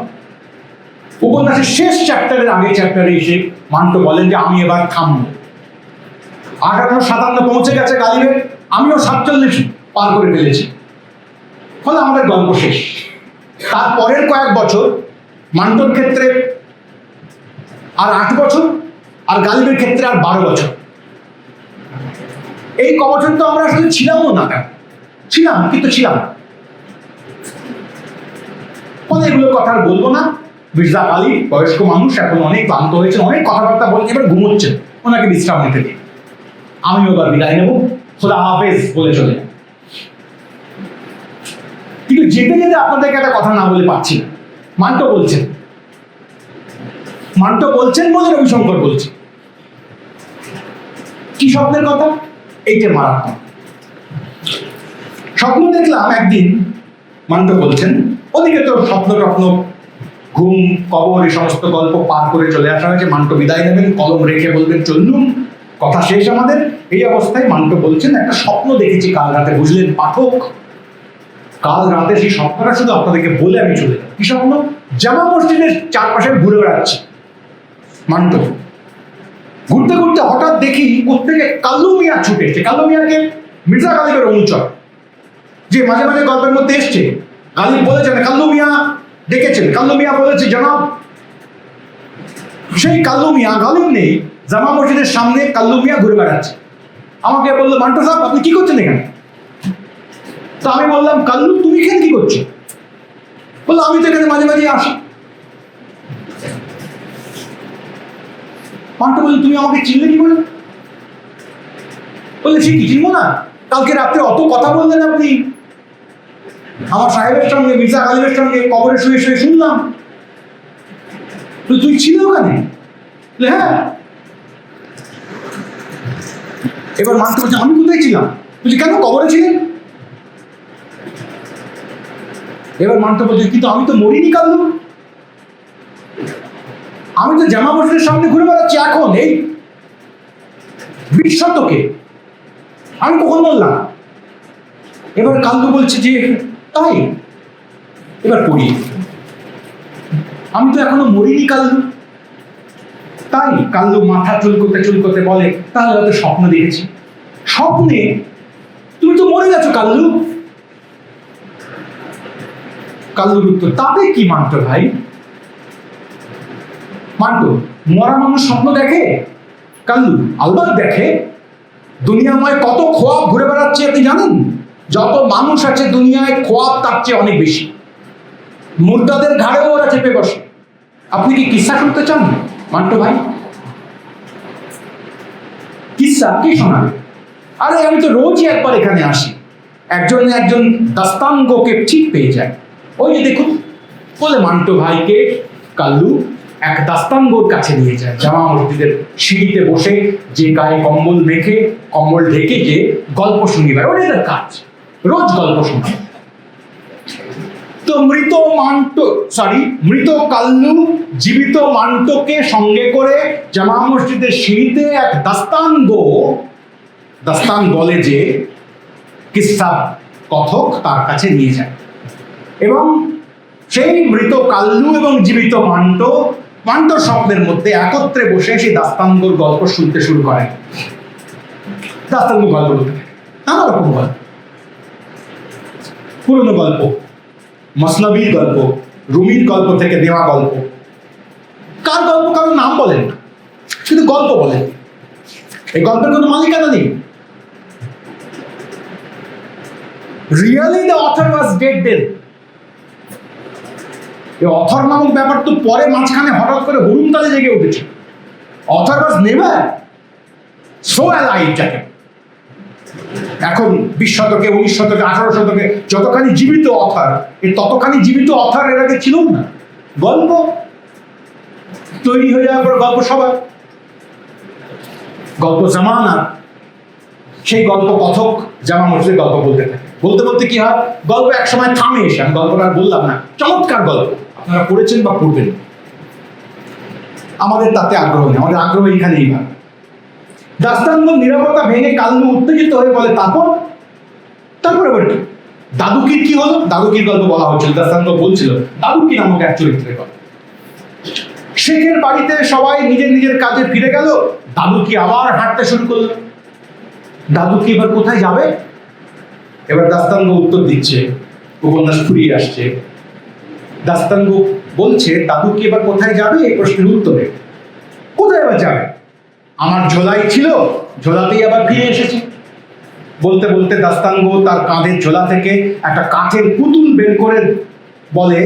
[SPEAKER 1] উপন্যাসের শেষ চ্যাপ্টারের আগের চ্যাপ্টারে এসে মান্টো বলেন যে আমি এবার থামবো। 1857 পৌঁছে গেছে গালিবের, আমিও 47 পার করে ফেলেছি, ফলে আমাদের গল্প শেষ। তারপরের কয়েক বছর মান্টোর ক্ষেত্রে আর 8 বছর, আর গালিবের ক্ষেত্রে আর 12 বছর। এই কবছর তো আমরা আসলে ছিলামও না, ছিলাম কিন্তু ছিলাম। ফলে এগুলো কথা আর বলবো না। মির্জা গালিব বয়স্ক মানুষ, এখন অনেক ক্লান্ত হয়েছেন, অনেক কথাবার্তা বলেন, এবার ঘুমোচ্ছেন, ওনাকে বিশ্রাম নিতে দিই। আমিও এবার বিদায় নেব, খোদা হাফেজ বলে চলে। কিন্তু যেতে যেতে আপনাদেরকে একটা কথা না বলে পাচ্ছি না। মান্টো বলছেন বলে রবিশঙ্কর বলছে। কি স্বপ্নের কথা? এইটা মারাত্মক স্বপ্ন দেখলাম একদিন। মান্টো বলছেন, ওদিকে তো স্বপ্ন টপ্ন, ঘুম, কবর, এই সমস্ত গল্প পার করে চলে আসা হয়েছে। মান্টো বিদায় নেবেন, কলম রেখে বলবেন চললুম, কথা শেষ আমাদের। এই অবস্থায় মান্টো বলছেন, একটা স্বপ্ন দেখেছি কাল রাতে। বুঝলেন পাঠক, কাল রাতে সেই স্বপ্নটা শুধু আপনাদেরকে বলে আমি চলে যাব। কি স্বপ্ন? জামা মসজিদের চারপাশে ঘুরে বেড়াচ্ছি মান্টো। ঘুরতে ঘুরতে হঠাৎ দেখি কোত্থেকে কাল্লু মিয়া ছুটে এসছে। কাল্লু মিয়াকে মির্জা গালিবের অনুচর, যে মাঝে মাঝে গল্পের মধ্যে এসছে। গালিব বলেছেন কাল্লু মিয়া ডেকেছেন, কাল্লু মিয়া বলেছে জনাব। সেই কাল্লু মিয়া, গালিব নেই, জামা মসজিদের সামনে কাল্লু মিয়া ঘুরে বেড়াচ্ছে। আমাকে বললো, মান্টো সাহেব আপনি কি করছেন এখানে? তো আমি বললাম, কাল্লু তুমি এখানে কি করছো? বললো, আমি তো এখানে মাঝে মাঝে আসি। মান্টো বললো, তুমি আমাকে চিনলে কি করে? বললে, সে কি চিনবো না, কালকে রাত্রে অত কথা বললেন আপনি আমার সাহেবের সঙ্গে, মির্জা গালিবের সঙ্গে, কবরে শুয়ে শুয়ে শুনলাম। তুই ছিল ওখানে? হ্যাঁ। এবার মান্টো বলছে, আমি কোথায় ছিলাম? বলছি, কেন কবরে ছিলেন? এবার মান্টো বলছে, কিন্তু আমি তো মরিনি কাল্লু, আমি তো জামা মসজিদের সামনে ঘুরে বেড়াচ্ছি এখন, এই 20 শতকে। আমি কখন বললাম? এবার কাল্লু বলছে যে তাই। এবার পড়ি, আমি তো এখনো মরিনি কাল্লু। তাই? কাল্লু মাথা চুলকোতে বলে, তাহলে হয়তো স্বপ্ন দেখেছি। স্বপ্নে? তুমি তো মরে গেছো কাল্লু। কাল্লুর উত্তর, তাতে কি মান্টো ভাই? মান্টো, মরা মানুষ স্বপ্ন দেখে? কাল্লু, আলবাত দেখে। দুনিয়াময় কত খোয়াব ঘুরে বেড়াচ্ছে আপনি জানেন? যত মানুষ আছে দুনিয়ায়, খোয়াব তার চেয়ে অনেক বেশি। মুর্দাদের ঘাড়েও ওরা চেপে বসে। আপনি কি কিস্সা শুনতে চান মান্টো ভাই? কিস্সা কি শোনাবে? আরে আমি তো রোজই একবার এখানে আসি, একজন দাস্তানগোকে ঠিক পেয়ে যায়। ওই যে দেখুন, বলে মান্টো ভাইকে কাল্লু এক দাস্তানগোর কাছে নিয়ে যায়। জামা মসজিদের সিঁড়িতে বসে যে গায়ে কম্বল মেখে, কম্বল ঢেকে যে গল্প শুনিবার, ওটা তার কাজ, রোজ গল্প শোনা। তো মৃত কাল্লু জীবিত মান্টোকে সঙ্গে করে জামা মসজিদের সিঁড়িতে এক দাস্তান বলে যে কিস্সা কথক তার কাছে নিয়ে যায়, এবং সেই মৃত কাল্লু এবং জীবিত মান্টোর স্বপ্নের মধ্যে একত্রে বসে সেই দাস্তানগোর গল্প শুনতে শুরু করে। দাস্তানগো গল্প বলতে নানা রকম গল্প, পুরনো গল্প, মসনবীর গল্প, রুমির গল্প থেকে নেওয়া গল্প। কার গল্প কারোর নাম বলেন না, কিন্তু গল্প বলেন। এই গল্পের কোনো মালিকানা নেই। Really the author was dead then. এই অথর নামক ব্যাপার তো পরে মাঝখানে হঠাৎ করে হুড়ুমতালে জেগে উঠেছে। Author was never so alive. যাকে এখন 20 শতকে, 19 শতকে, 18 শতকে যতখানি জীবিত অথর, ততখানি জীবিত অথর এর আগে ছিল না। গল্প তৈরি হয়ে যাওয়ার পর গল্প সবার, গল্প জামানা, সেই গল্প কথক জামা মসজিদের গল্প বলতে থাকে। বলতে বলতে কি হয়, গল্প এক সময় থামে এসে, আমি গল্পটা বললাম না, চমৎকার গল্প, আপনারা পড়েছেন বা পড়বেন, আমাদের তাতে আগ্রহ নেই, আমাদের আগ্রহ এখানেই ভাগ। দাস্তানগোর নিরাপত্তা ভেঙে কাল্লু উত্তেজিত হয়ে বলে, তারপরে বলতো দাদুকির কি হলো? দাদুকির গল্প বলা হচ্ছিল, দাস্তানগো বলছিল দাদুকি নামক এক চরিত্রের গল্প। শেখের বাড়িতে সবাই নিজের নিজের কাজে ফিরে গেল, দাদুকি আবার হাঁটতে শুরু করলো। দাদুকি এবার কোথায় যাবে? এবার দাস্তানগো উত্তর দিচ্ছে, উপন্যাস ফুরিয়ে আসছে। দাস্তানগো বলছে দাদুকি এবার কোথায় যাবে এই প্রশ্নের উত্তরে, কোথায় এবার যাবে? আমার ঝোলাই ছিল, ঝোলাতেই আবার ফিরে এসেছে। বলতে বলতে দাস্তানগো তার কাঁধের ঝোলা থেকে একটা কাঠের পুতুল বের করে বলে,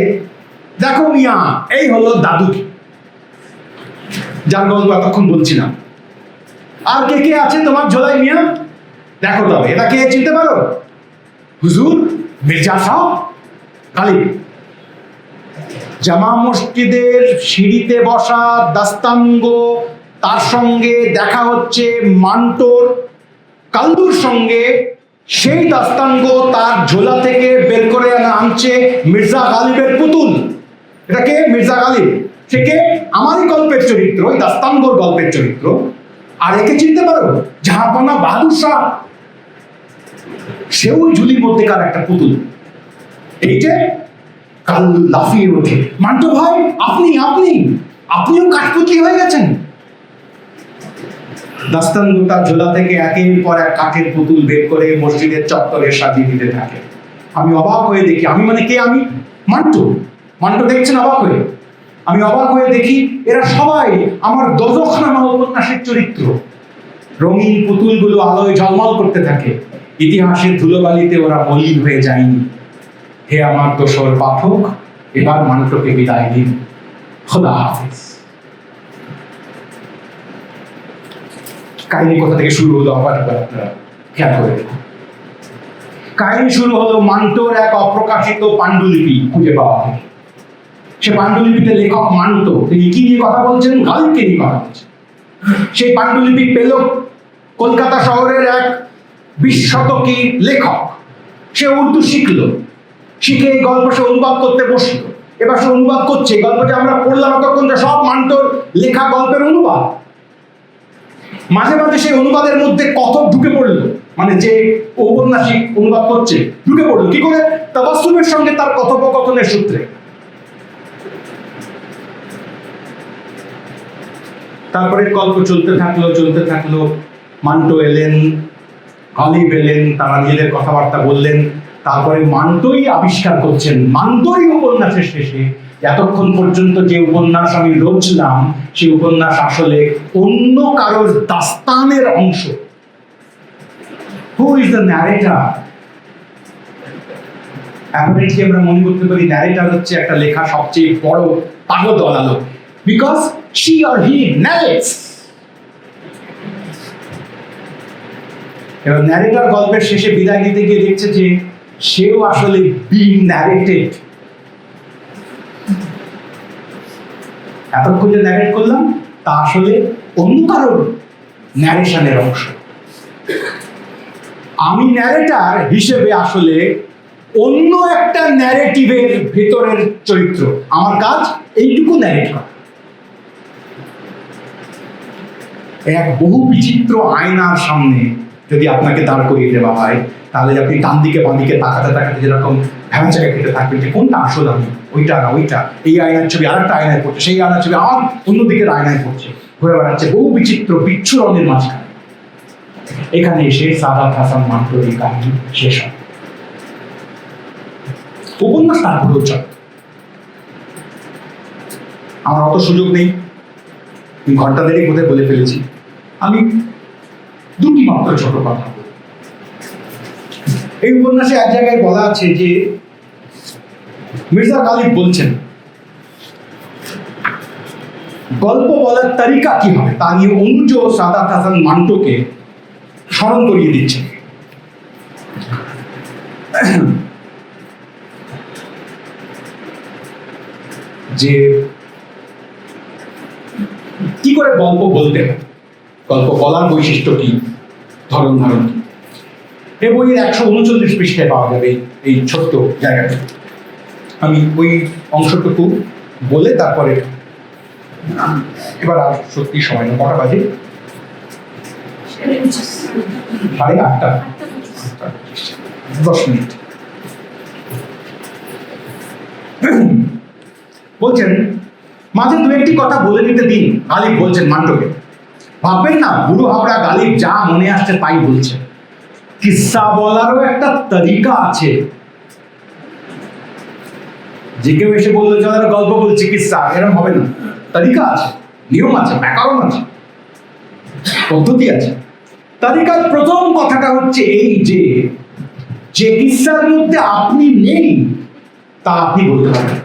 [SPEAKER 1] দেখো মিয়া, এই হলো দাদুকি, যার গল্প এতক্ষণ বলছিলাম। আর কে কে আছে তোমার ঝোলাই মিয়া? দেখো তবে, এটা কে চিনতে পারো? হুজুর মির্জা সাহেব গালিব। জামা মসজিদের সিঁড়িতে বসা দাস্তানগো, তার সঙ্গে দেখা হচ্ছে মান্টোর কাল্লুর সঙ্গে। সেই দাস্তানগো তার ঝোলা থেকে বের করে আনছে মির্জা গালিবের পুতুল। এটা কে? মির্জা গালিব। সে কে? আমারই গল্পের চরিত্র, ওই দাস্তানগোর গল্পের চরিত্র। আর একে চিনতে পারো? জাহাপনা বাহাদুর শাহ। সেও ঝুলির মধ্যেকার একটা পুতুল। এই যে কাল্লু লাফিয়ে ওঠে, মান্টো ভাই, আপনিও কাঠপুতলি হয়ে গেছেন। দাস্তানগো তার ঝোলা থেকে একের পর এক কাঠের পুতুল বের করে মসজিদের চত্বরে সাজিয়ে দিতে থাকে। আমি অবাক হয়ে দেখি, আমি মানে কে? আমি মান্টো দেখছেন অবাক হয়ে। আমি অবাক হয়ে দেখি এরা সবাই আমার দোজখ নামা উপন্যাসের চরিত্র। রঙিন পুতুলগুলো আলোয় ঝলমল করতে থাকে। ইতিহাসের ধুলোবালিতে ওরা মলিন হয়ে যায়নি। হে আমার দোসর পাঠক, এবার মান্টোকে বিদায় দিন। খোদা হাফেজ। কাহিনী কোথা থেকে শুরু হলো আবার আপনারা খেয়াল করে দেখুন। কাহিনী শুরু হলো মান্টোর এক অপ্রকাশিত পাণ্ডুলিপি খুঁজে পাওয়া হয়। সে পাণ্ডুলিপিতে লেখক মান্টো, তিনি কি নিয়ে কথা বলছেন? গালিবকে নিয়ে কথা বলছেন। সেই পাণ্ডুলিপি পেল কলকাতা শহরের এক 20 শতকী লেখক। সে উর্দু শিখলো, শিখে এই গল্প সে অনুবাদ করতে বসলো। এবার সে অনুবাদ করছে গল্প যে আমরা পড়লাম তখন সব মান্টোর লেখা গল্পের অনুবাদ। মাঝে মাঝে সেই অনুবাদের মধ্যে কথক ঢুকে পড়লো, মানে যে ঔপন্যাসিক অনুবাদ করছে ঢুকে পড়লো। কি করে? তাবাসসুমের সঙ্গে তার কথোপকথনের সূত্রে। তারপরে গল্প চলতে থাকলো। মান্টো এলেন, গালিব এলেন, তারা নিজেদের কথাবার্তা বললেন। তারপরে মান্টোই আবিষ্কার করছেন, মান্টোই উপন্যাসের শেষে, এতক্ষণ পর্যন্ত যে উপন্যাস আমি রচলাম সেই উপন্যাস আসলে অন্য কারোর দাস্তানের অংশ। Who is the narrator? Apparently আমরা মনে করতে পারি ন্যারেটর হচ্ছে একটা লেখা সবচেয়ে বড় পাগলওয়ালা লোক, because she or he narrates. এবার ন্যারেটর গল্পের শেষে বিদায় দিতে গিয়ে দেখছে যে সেও আসলে being narrated। এতক্ষণ যে ন্যারেট করলাম তা আসলে অন্য কারোর ন্যারেশনের অংশ। আমি ন্যারেটর হিসেবে আসলে অন্য একটা ন্যারেটিভের ভেতরের চরিত্র, আমার কাজ এইটুকু ন্যারেট করা। এক বহু বিচিত্র আয়নার সামনে যদি আপনাকে দাঁড় করিয়ে দেওয়া হয়, তাহলে আপনি ডান দিকে বাঁ দিকে তাকাতে তাকাতে যেরকম ভ্যাবাচাকা খেতে থাকবেন যে কোনটা আসল আমি, ওইটা না ওইটা, এই আয়নার ছবি আরেকটা আয়নায় পড়ছে, সেই আয়নার ছবি আর অন্যদিকের আয়নায় পড়ছে, ঘুরে বেড়াচ্ছে বহু বিচিত্র বিচ্ছুরণের মাঝখানে। এখানে এসে সাদাত হাসান মান্টোর এই কাহিনী শেষ হয়। উপন্যাস তারপরেও চলে। আমার অত সুযোগ নেই, ঘন্টা দেড়েক বোধহয় বলে ফেলেছি। আমি দুটি মাত্র ছোট কথা বলব। এই উপন্যাসে এক জায়গায় বলা আছে যে মির্জা গালিব বলছেন গল্প বলার তারিকা কি হবে তা নিয়ে অনুজ সাদাত হাসান মান্টোকে স্মরণ করিয়ে দিচ্ছেন। যে কি করে গল্প বলতে হয়, গল্প বলার বৈশিষ্ট্য কি, ধরন ধারণ কি। এই বইয়ের 139 পৃষ্ঠায় পাওয়া যাবে এই ছোট্ট জায়গাটা। আমি ওই অংশটুকু বলে তারপরে এবার আর সত্যি সময় না, কটা বাজে? 8:30, 10 মিনিট। বলছেন মাঝে দু একটি কথা বলে নিতে দিন, গালিব বলছেন মান্টোকে। ভাববেন না বুড়ো হাবড়া গালিব যা মনে আসছে তাই বলছে। কিস্সা বলারও একটা তরিকা আছে। যে কেউ এসে বললো চল গল্প বলছি কিস্সা, এরকম হবে না। তরিকা আছে, নিয়ম আছে, ব্যাকরণ আছে, পদ্ধতি আছে। তরিকার প্রথম কথাটা হচ্ছে এই যে যে কিস্সার মধ্যে আপনি নেই তা আপনি বলতে পারেন।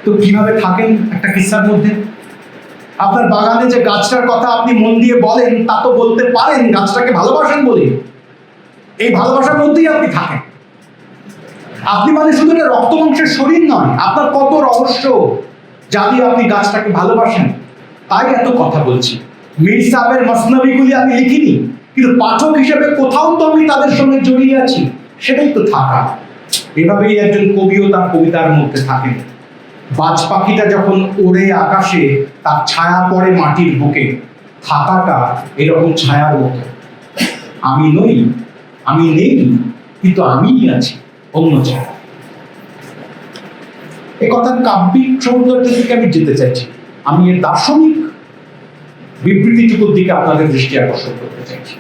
[SPEAKER 1] তো কিভাবে থাকেন একটা কিস্সার মধ্যে? আপনার বাগানে যে গাছটার কথা আপনি মন দিয়ে বলেন তা তো বলতে পারেন গাছটাকে ভালোবাসেন বলে। এই ভালোবাসার মধ্যেই আপনি থাকেন। আপনি মানে শুধু একটা রক্ত মাংসের শরীর নয়, আপনার কত রহস্য যা দিয়ে আপনি গাছটাকে ভালোবাসেন। তাই এত কথা বলছি। মীর সাহেবের মসনবিগুলি আমি লিখিনি, কিন্তু পাঠক হিসেবে কোথাও তো আমি তাদের সঙ্গে জড়িয়ে আছি, সেটাই তো থাকা। এভাবেই একজন কবিও তার কবিতার মধ্যে থাকেন। বাজ পাখিটা যখন ওড়ে আকাশে তার ছায়া পড়ে মাটির বুকে, থাকাটা এরকম ছায়ার মতো। আমি নই, আমি নেই, কিন্তু আমিই আছি অন্য ছায়া। এ কথার কাব্যিক সৌন্দর্য দিকে আমি যেতে চাইছি, আমি এর দার্শনিক বিবৃতিটুকুর দিকে আপনাদের দৃষ্টি আকর্ষণ করতে চাইছি।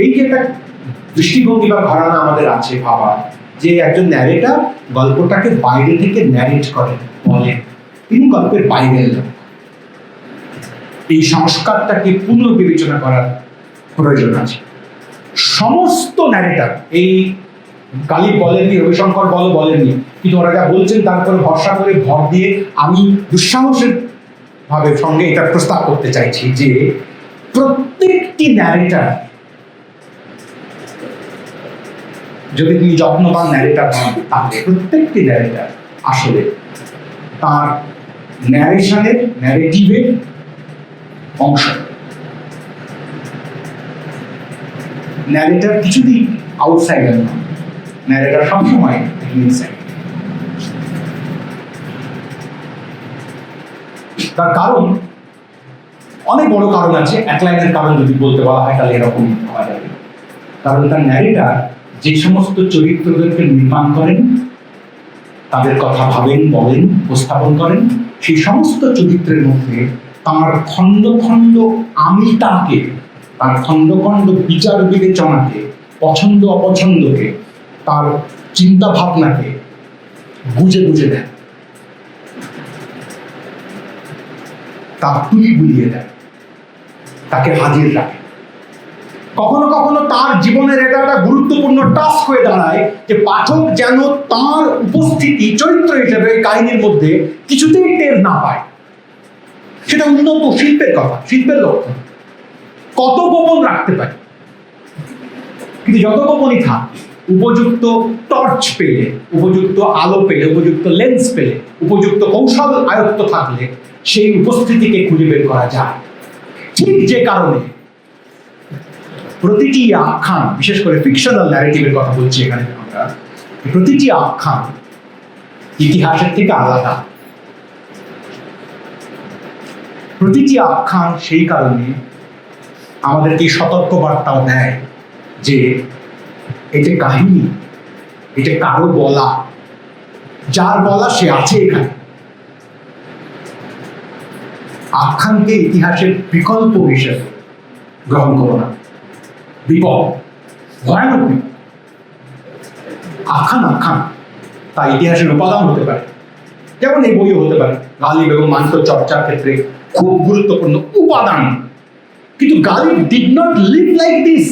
[SPEAKER 1] এই যে একটা দৃষ্টিভঙ্গি বা ধারণা আমাদের আছে ভাবা যে একজন ন্যারেটর গল্পটাকে বাইরে থেকে ন্যারেট করেন, বলেন, তিনি গল্পের বাইরের লোক। এই সংস্কারটাকে পুনর্বিবেচনা করার প্রয়োজন আছে। সমস্ত ন্যারেটর, এই গালিব বলেননি, রবিশঙ্কর বলেননি, কিন্তু ওরা যা বলছেন তারপরে ভরসা করে ভর দিয়ে আমি দুঃসাহসের ভাবে সঙ্গে এটা প্রস্তাব করতে চাইছি যে প্রত্যেকটি ন্যারেটর, যদি তিনি যত্নবান ন্যারেটর হন, তাহলে প্রত্যেকটি ন্যারেটর আসলে তার ন্যারেশনের, ন্যারেটিভের অংশ। ন্যারেটর কিছুদিন আউটসাইডার নয়, ন্যারেটর সবসময় ইনসাইড। তার কারণ অনেক বড় কারণ আছে। এক লাইনের কারণ যদি বলতে বলা হয় তাহলে এরকম হওয়া যাবে। কারণ তার ন্যারেটর যে সমস্ত চরিত্রদেরকে নির্মাণ করেন, তাদের কথা ভাবেন, বলেন, উপস্থাপন করেন, সেই সমস্ত চরিত্রের মধ্যে তাঁর খণ্ড খণ্ড আমিটাকে তার খণ্ড খণ্ড বিচার বিবেচনাকে, পছন্দ অপছন্দকে, তার চিন্তা ভাবনাকে বুঝে বুঝে দেয়, তার তুলি বুলিয়ে দেয়, তাকে হাজির রাখে। কখনো কখনো তার জীবনের এটা একটা গুরুত্বপূর্ণ টাস্ক হয়ে দাঁড়ায় যে পাঠক যেন তার উপস্থিতি চরিত্র হিসেবে কাহিনীর মধ্যে কিছুতেই টের না পায়। সেটা উন্নত শিল্পের কথা, শিল্পের লক্ষণ। কত গোপন রাখতে পারে, কিন্তু যত গোপনই থাক, উপযুক্ত টর্চ পেলে, উপযুক্ত আলো পেলে, উপযুক্ত লেন্স পেলে, উপযুক্ত কৌশল আয়ত্ত থাকলে সেই উপস্থিতিকে খুঁজে বের করা যায়। ঠিক যে কারণে প্রতিটি আখ্যান, বিশেষ করে ফিকশনাল ন্যারেটিভের কথা বলছি এখানে আমরা, প্রতিটি আখ্যান ইতিহাসের থেকে আলাদা। প্রতিটি আখ্যান সেই কারণে আমাদেরকে সতর্ক বার্তাও দেয় যে এটা কাহিনী, এটা কারো বলা, যার বলা সে আছে এখানে। আখ্যানকে ইতিহাসের বিকল্প হিসেবে গ্রহণ করো না, বিপদ, ভয়ানক বিপদ। আখ্যান আখ্যান তা ইতিহাসের উপাদান হতে পারে, যেমন এই বইও হতে পারে গালিব এবং মান্টো চর্চার ক্ষেত্রে খুব গুরুত্বপূর্ণ উপাদান। কিন্তু Ghalib did not live like this.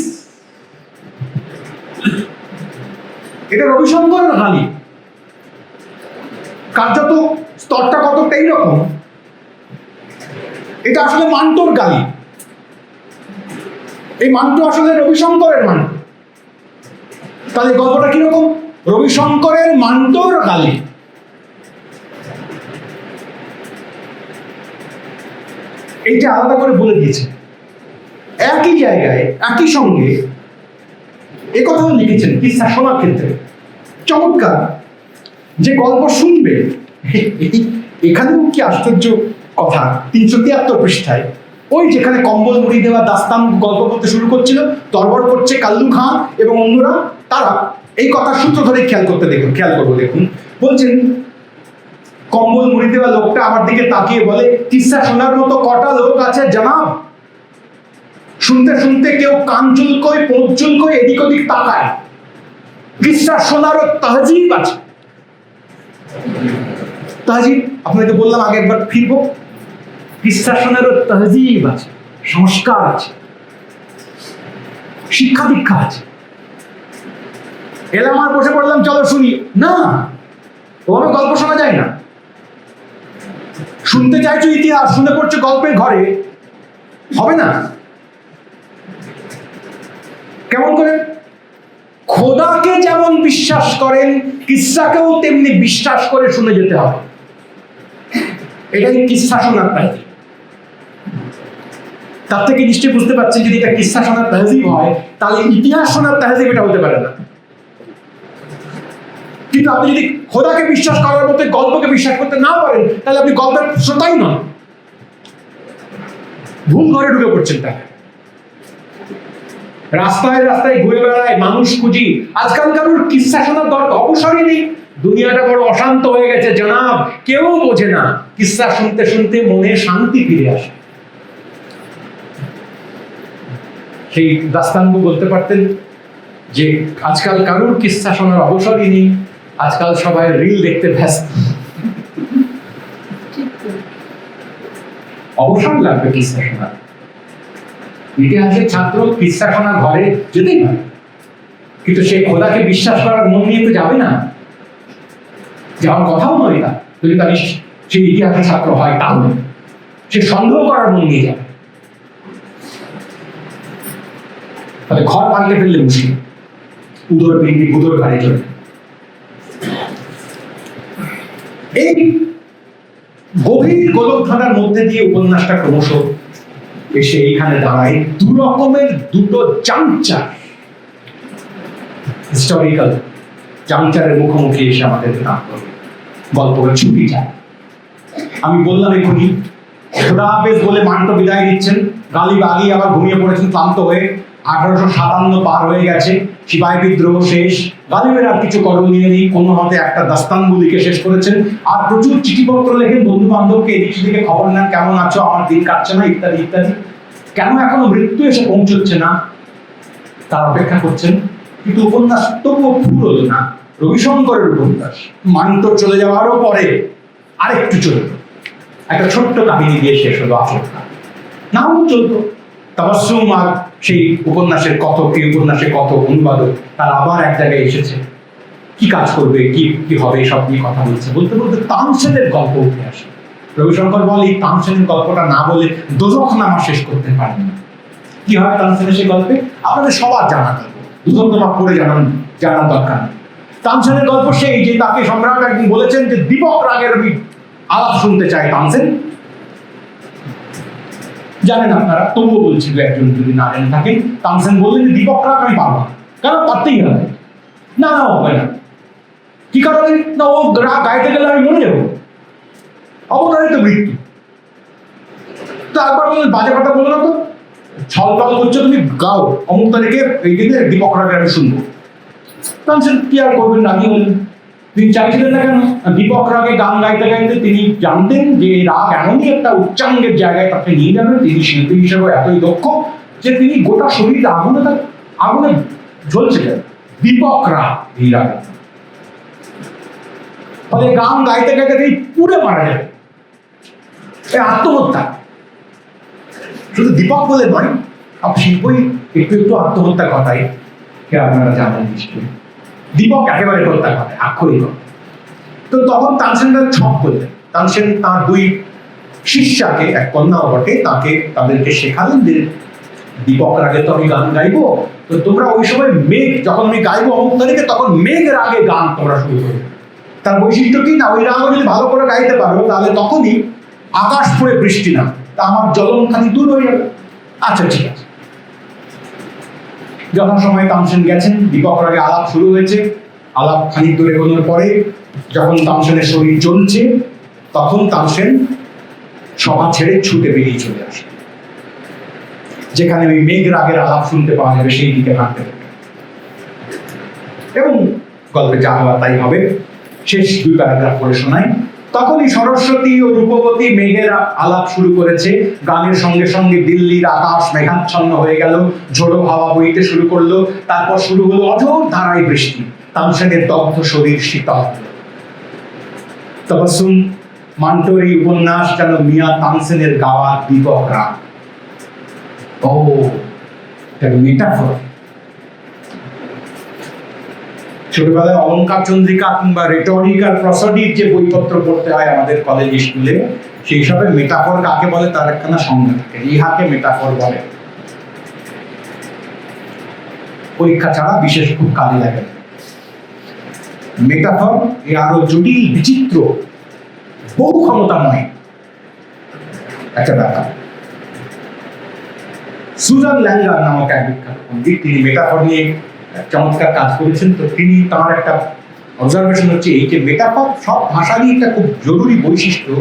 [SPEAKER 1] এটা রবিশঙ্করের গালিব, কার্যত স্তরটা কতটা এইরকম। এটা আসলে মান্টোর গালিব, এই মান্টো আসলে রবিশঙ্করের মান্টো। তাহলে গল্পটা কিরকম? রবিশঙ্করের মান্টোর গালিব। এইটা আলাদা করে বলে দিয়েছে। একই জায়গায় একই সঙ্গে একথাও লিখেছেন কিসসা শোনার ক্ষেত্রে। চমৎকার যে গল্প শুনবে, এখানেও কি আশ্চর্য কথা, 373 পৃষ্ঠায় ওই যেখানে কম্বল মুড়ি দেওয়া দাস্তান গল্প করতে শুরু করছিল, তরবর করছে কাল্লু খান এবং অন্যরা, তারা এই কথার সূত্র ধরে খেয়াল করবো। দেখুন, বলছেন কম্বল মুড়ি দেওয়া লোকটা আমার দিকে তাকিয়ে বলে, কিসসা শোনার মতো কটা লোক আছে জনাব? শুনতে শুনতে কেউ কান চুলকোয়, পোঁত চুলকোয়, এদিক ওদিক তাকায়। কিসসা শোনারও তহজিব আছে। তহজিব আপনাকে বললাম আগে, একবার ফিরবো। কিসসা শোনারও তহজিব আছে, সংস্কার আছে, শিক্ষা দীক্ষা আছে। এলাম আর বসে পড়লাম চলো শুনি, না, ওভাবে গল্প শোনা যায় না। শুনতে চাইছো ইতিহাস, শুনে পড়ছো গল্পের ঘরে, হবে না। কেমন করে? খোদাকে যেমন বিশ্বাস করেন, কিসসাকেও তেমনি বিশ্বাস করে শুনে যেতে হবে। এটাই কিসসা শোনার তাহজিব। তার থেকে নিশ্চয়ই বুঝতে পারছেন, যদি এটা কিসসা শোনার তাহজিব হয়, তাহলে ইতিহাস শোনার তাহজিব এটা হতে পারে না। কিন্তু আপনি যদি খোদাকে বিশ্বাস করার মতো গল্পকে বিশ্বাস করতে না পারেন, তাহলে আপনি গল্পের শ্রোতাই নন, ভুল ঘরে ঢুকে পড়ছেন। তাকে রাস্তায় রাস্তায় ঘুরে বেড়ায়, মানুষ খুঁজি। আজকাল কারোর কিসসা শোনার দরকার অবসরই নেই। দুনিয়াটা বড় অশান্ত হয়ে গেছে জনাব, কেউ বোঝে না। কিসসা শুনতে শুনতে মনে শান্তি ফিরে আসে। সেই দাস্তানগো বলতে পারতেন যে আজকাল কারোর কিসসা শোনার অবসরই নেই, আজকাল সবাই রিল দেখতে ব্যস্ত। অবসর লাগবে কিসসা শোনার। ইতিহাসের ছাত্র কিসসা শোনার ঘরে যেতেই পারে, কিন্তু সে খোদাকে বিশ্বাস করার মন নিয়ে তো যাবে না, যাওয়ার কথাও নয়। তা যদি তার সে ইতিহাসের ছাত্র হয়, তাহলে সে সন্দেহ করার মন নিয়ে যাবে। তাহলে ঘর পাল্টে ফেললে মুশকিল, উদর পিড়ি উদর ঘাড়ে চলে। এই গভীর গোলকধাঁধার মধ্যে দিয়ে উপন্যাসটা ক্রমশ এসে এইখানে দাঁড়ায়। দু রকমের দুটো চামচার, হিস্টোরিক্যাল চামচারের মুখোমুখি এসে আমাদের গল্পের ছুটি যায়। আমি বললাম এখনই, খোদা হাফেজ বলে মান্টো বিদায় দিচ্ছেন। গালিব আগেই আবার ঘুমিয়ে পড়েছেন ক্লান্ত হয়ে। 1857 পার হয়ে গেছে, সিপাহী বিদ্রোহ শেষ। গালিবের আর কিছু করণীয় নেই, কোনো মতে একটা দাস্তানগো লিখে শেষ করেছেন। আর প্রচুর চিঠিপত্র লেখেন বন্ধু বান্ধবকে, এদিক সেদিকে খবর নেন, কেমন আছো, আমার দিন কাটছে না, ইত্যাদি ইত্যাদি। কেন এখনো মৃত্যু এসে পৌঁছচ্ছে না তার অপেক্ষা করছেন। কিন্তু উপন্যাস তবুও ফুল হলো না। রবিশঙ্করের উপন্যাস মান্টোর চলে যাওয়ারও পরে আরেকটু চলত, একটা ছোট্ট কাহিনী দিয়ে শেষ হলো আসলটা, নাও চলতো। তাবাসসুম আর সেই উপন্যাসের কথক, এই উপন্যাসের কথক অনুবাদক, তারা আবার এক জায়গায় এসেছে, কি কাজ করবে, কি কি হবে, সব নিয়ে কথা বলছে। বলতে বলতে তানসেনের গল্প উঠে আসে। রবিশঙ্কর বলে এই তানসেনের গল্পটা না বলে দোজখনামা শেষ করতে পারেনি। কি হয় তানসেনের সেই গল্পে, আপনাদের সবার জানা গল্প, দোজখনামা পড়ে জানার দরকার নেই। তানসেনের গল্প সেই যে তাকে সম্রাট একদিন বলেছেন যে দীপক রাগের আমি আলাপ শুনতে চাই। তানসেন জানেন আপনারা, তবুও বলছিল একজন যদি না জেনে থাকেন। তানসেন বললেন যে দীপক রাগ আমি পারবো না, কারণ পারতেই হবে না, না হবে না। কি কারণে না, ও রাগ গাইতে গেলে আমি মরে যাবো, অবধারিত মৃত্যু। তো একবার বললেন বাজে কথা বলো না তো, ছল টল করছো তুমি, গাও অমুক তারিখে এই দিনে দীপক রাগের আমি শুনবো। তানসেন কি আর করবেন, রাগি হলেন। তিনি চাইছিলেন না কেন, দীপক রাগে গান গাইতে গাইতে তিনি জানতেন যে রাগ এমনই একটা উচ্চাঙ্গের জায়গায় তাকে নিয়ে যাবেন। তিনি শিল্পী হিসেবে এতই দক্ষ যে তিনি গোটা শরীর আগুনে জ্বলছিলেন। দীপক রাগ, এই রাগ, ফলে গান গাইতে গাইতে তিনি পুড়ে মারা যাবে, আত্মহত্যা। শুধু দীপক বলে নয়, সব শিল্পই একটু একটু আত্মহত্যা ঘটায়, আপনারা জানেন নিশ্চয়ই। দীপক একেবারে হত্যা ঘটায়, আক্ষরিক। তো তখন তানসেনরা ছক করলেন। তানসেন তার দুই শিষ্যাকে, এক কন্যাও বটে, তাদেরকে শেখালেন যে দীপক রাগে তো আমি গান গাইবো, তো তোমরা ওই সময় মেঘ, যখন আমি গাইবো অমুক তারিখে, তখন মেঘ রাগে গান তোমরা শুরু করবে। তার বৈশিষ্ট্য কি না, ওই রাগও যদি ভালো করে গাইতে পারো তাহলে তখনই আকাশ পড়ে বৃষ্টি না, তা আমার জ্বলনখানি দূর হয়ে যাবে। আচ্ছা ঠিক আছে। যথাসময়ে তানসেন গেছেন, দীপক রাগে আলাপ শুরু হয়েছে। আলাপ খানিক দূরে এগোনোর পরে যখন তানসেনের শরীর চলছে, তখন তানসেন সভা ছেড়ে ছুটে বেরিয়ে চলে আসে, যেখানে ওই মেঘ রাগের আলাপ শুনতে পাওয়া যাবে সেই দিকে হাঁটতে থাকে। এবং গল্পে যা হওয়া তাই হবে। শেষ দুই প্যারাগ্রাফ পড়ে শোনাই। তখনই সরস্বতী ও রূপবতী মেঘের আলাপ শুরু করেছে। গানের সঙ্গে সঙ্গে দিল্লির আকাশ মেঘাচ্ছন্ন হয়ে গেল, ঝোড়ো হাওয়া বইতে শুরু করলো। তারপর শুরু হলো অঝোর ধারায় বৃষ্টি। তানসেনের দগ্ধ শরীর শীতল। তাবাসসুম মান্টোর এই উপন্যাস যেন মিয়া তানসেনের গাওয়া দীপক রাগ। ও, মেটাফর। ছোটবেলায় অলংকার চন্দ্রিকা কিংবা রেটরিক আর প্রসডিক যে বইপত্র পড়তে হয় আমাদের কলেজ স্কুলে, সেই সবে মেটাফর কাকে বলে তার একখানা সংজ্ঞা থাকে। ইহাকে মেটাফর বলে। পরীক্ষা ছাড়া বিশেষ খুব কাজে লাগে। মেটাফর এ আরো জটিল, বিচিত্র, বহু ক্ষমতাময় একটা ব্যাপার। সুজান ল্যাঙ্গার নামক এক বিখ্যাত পণ্ডিত, তিনি মেটাফর নিয়ে চমৎকার কাজ করেছেন। তো তিনি, তার একটা অবজারভেশন হচ্ছে এই যে মেটাফর সব ভাষারই একটা খুব জরুরি বৈশিষ্ট্য,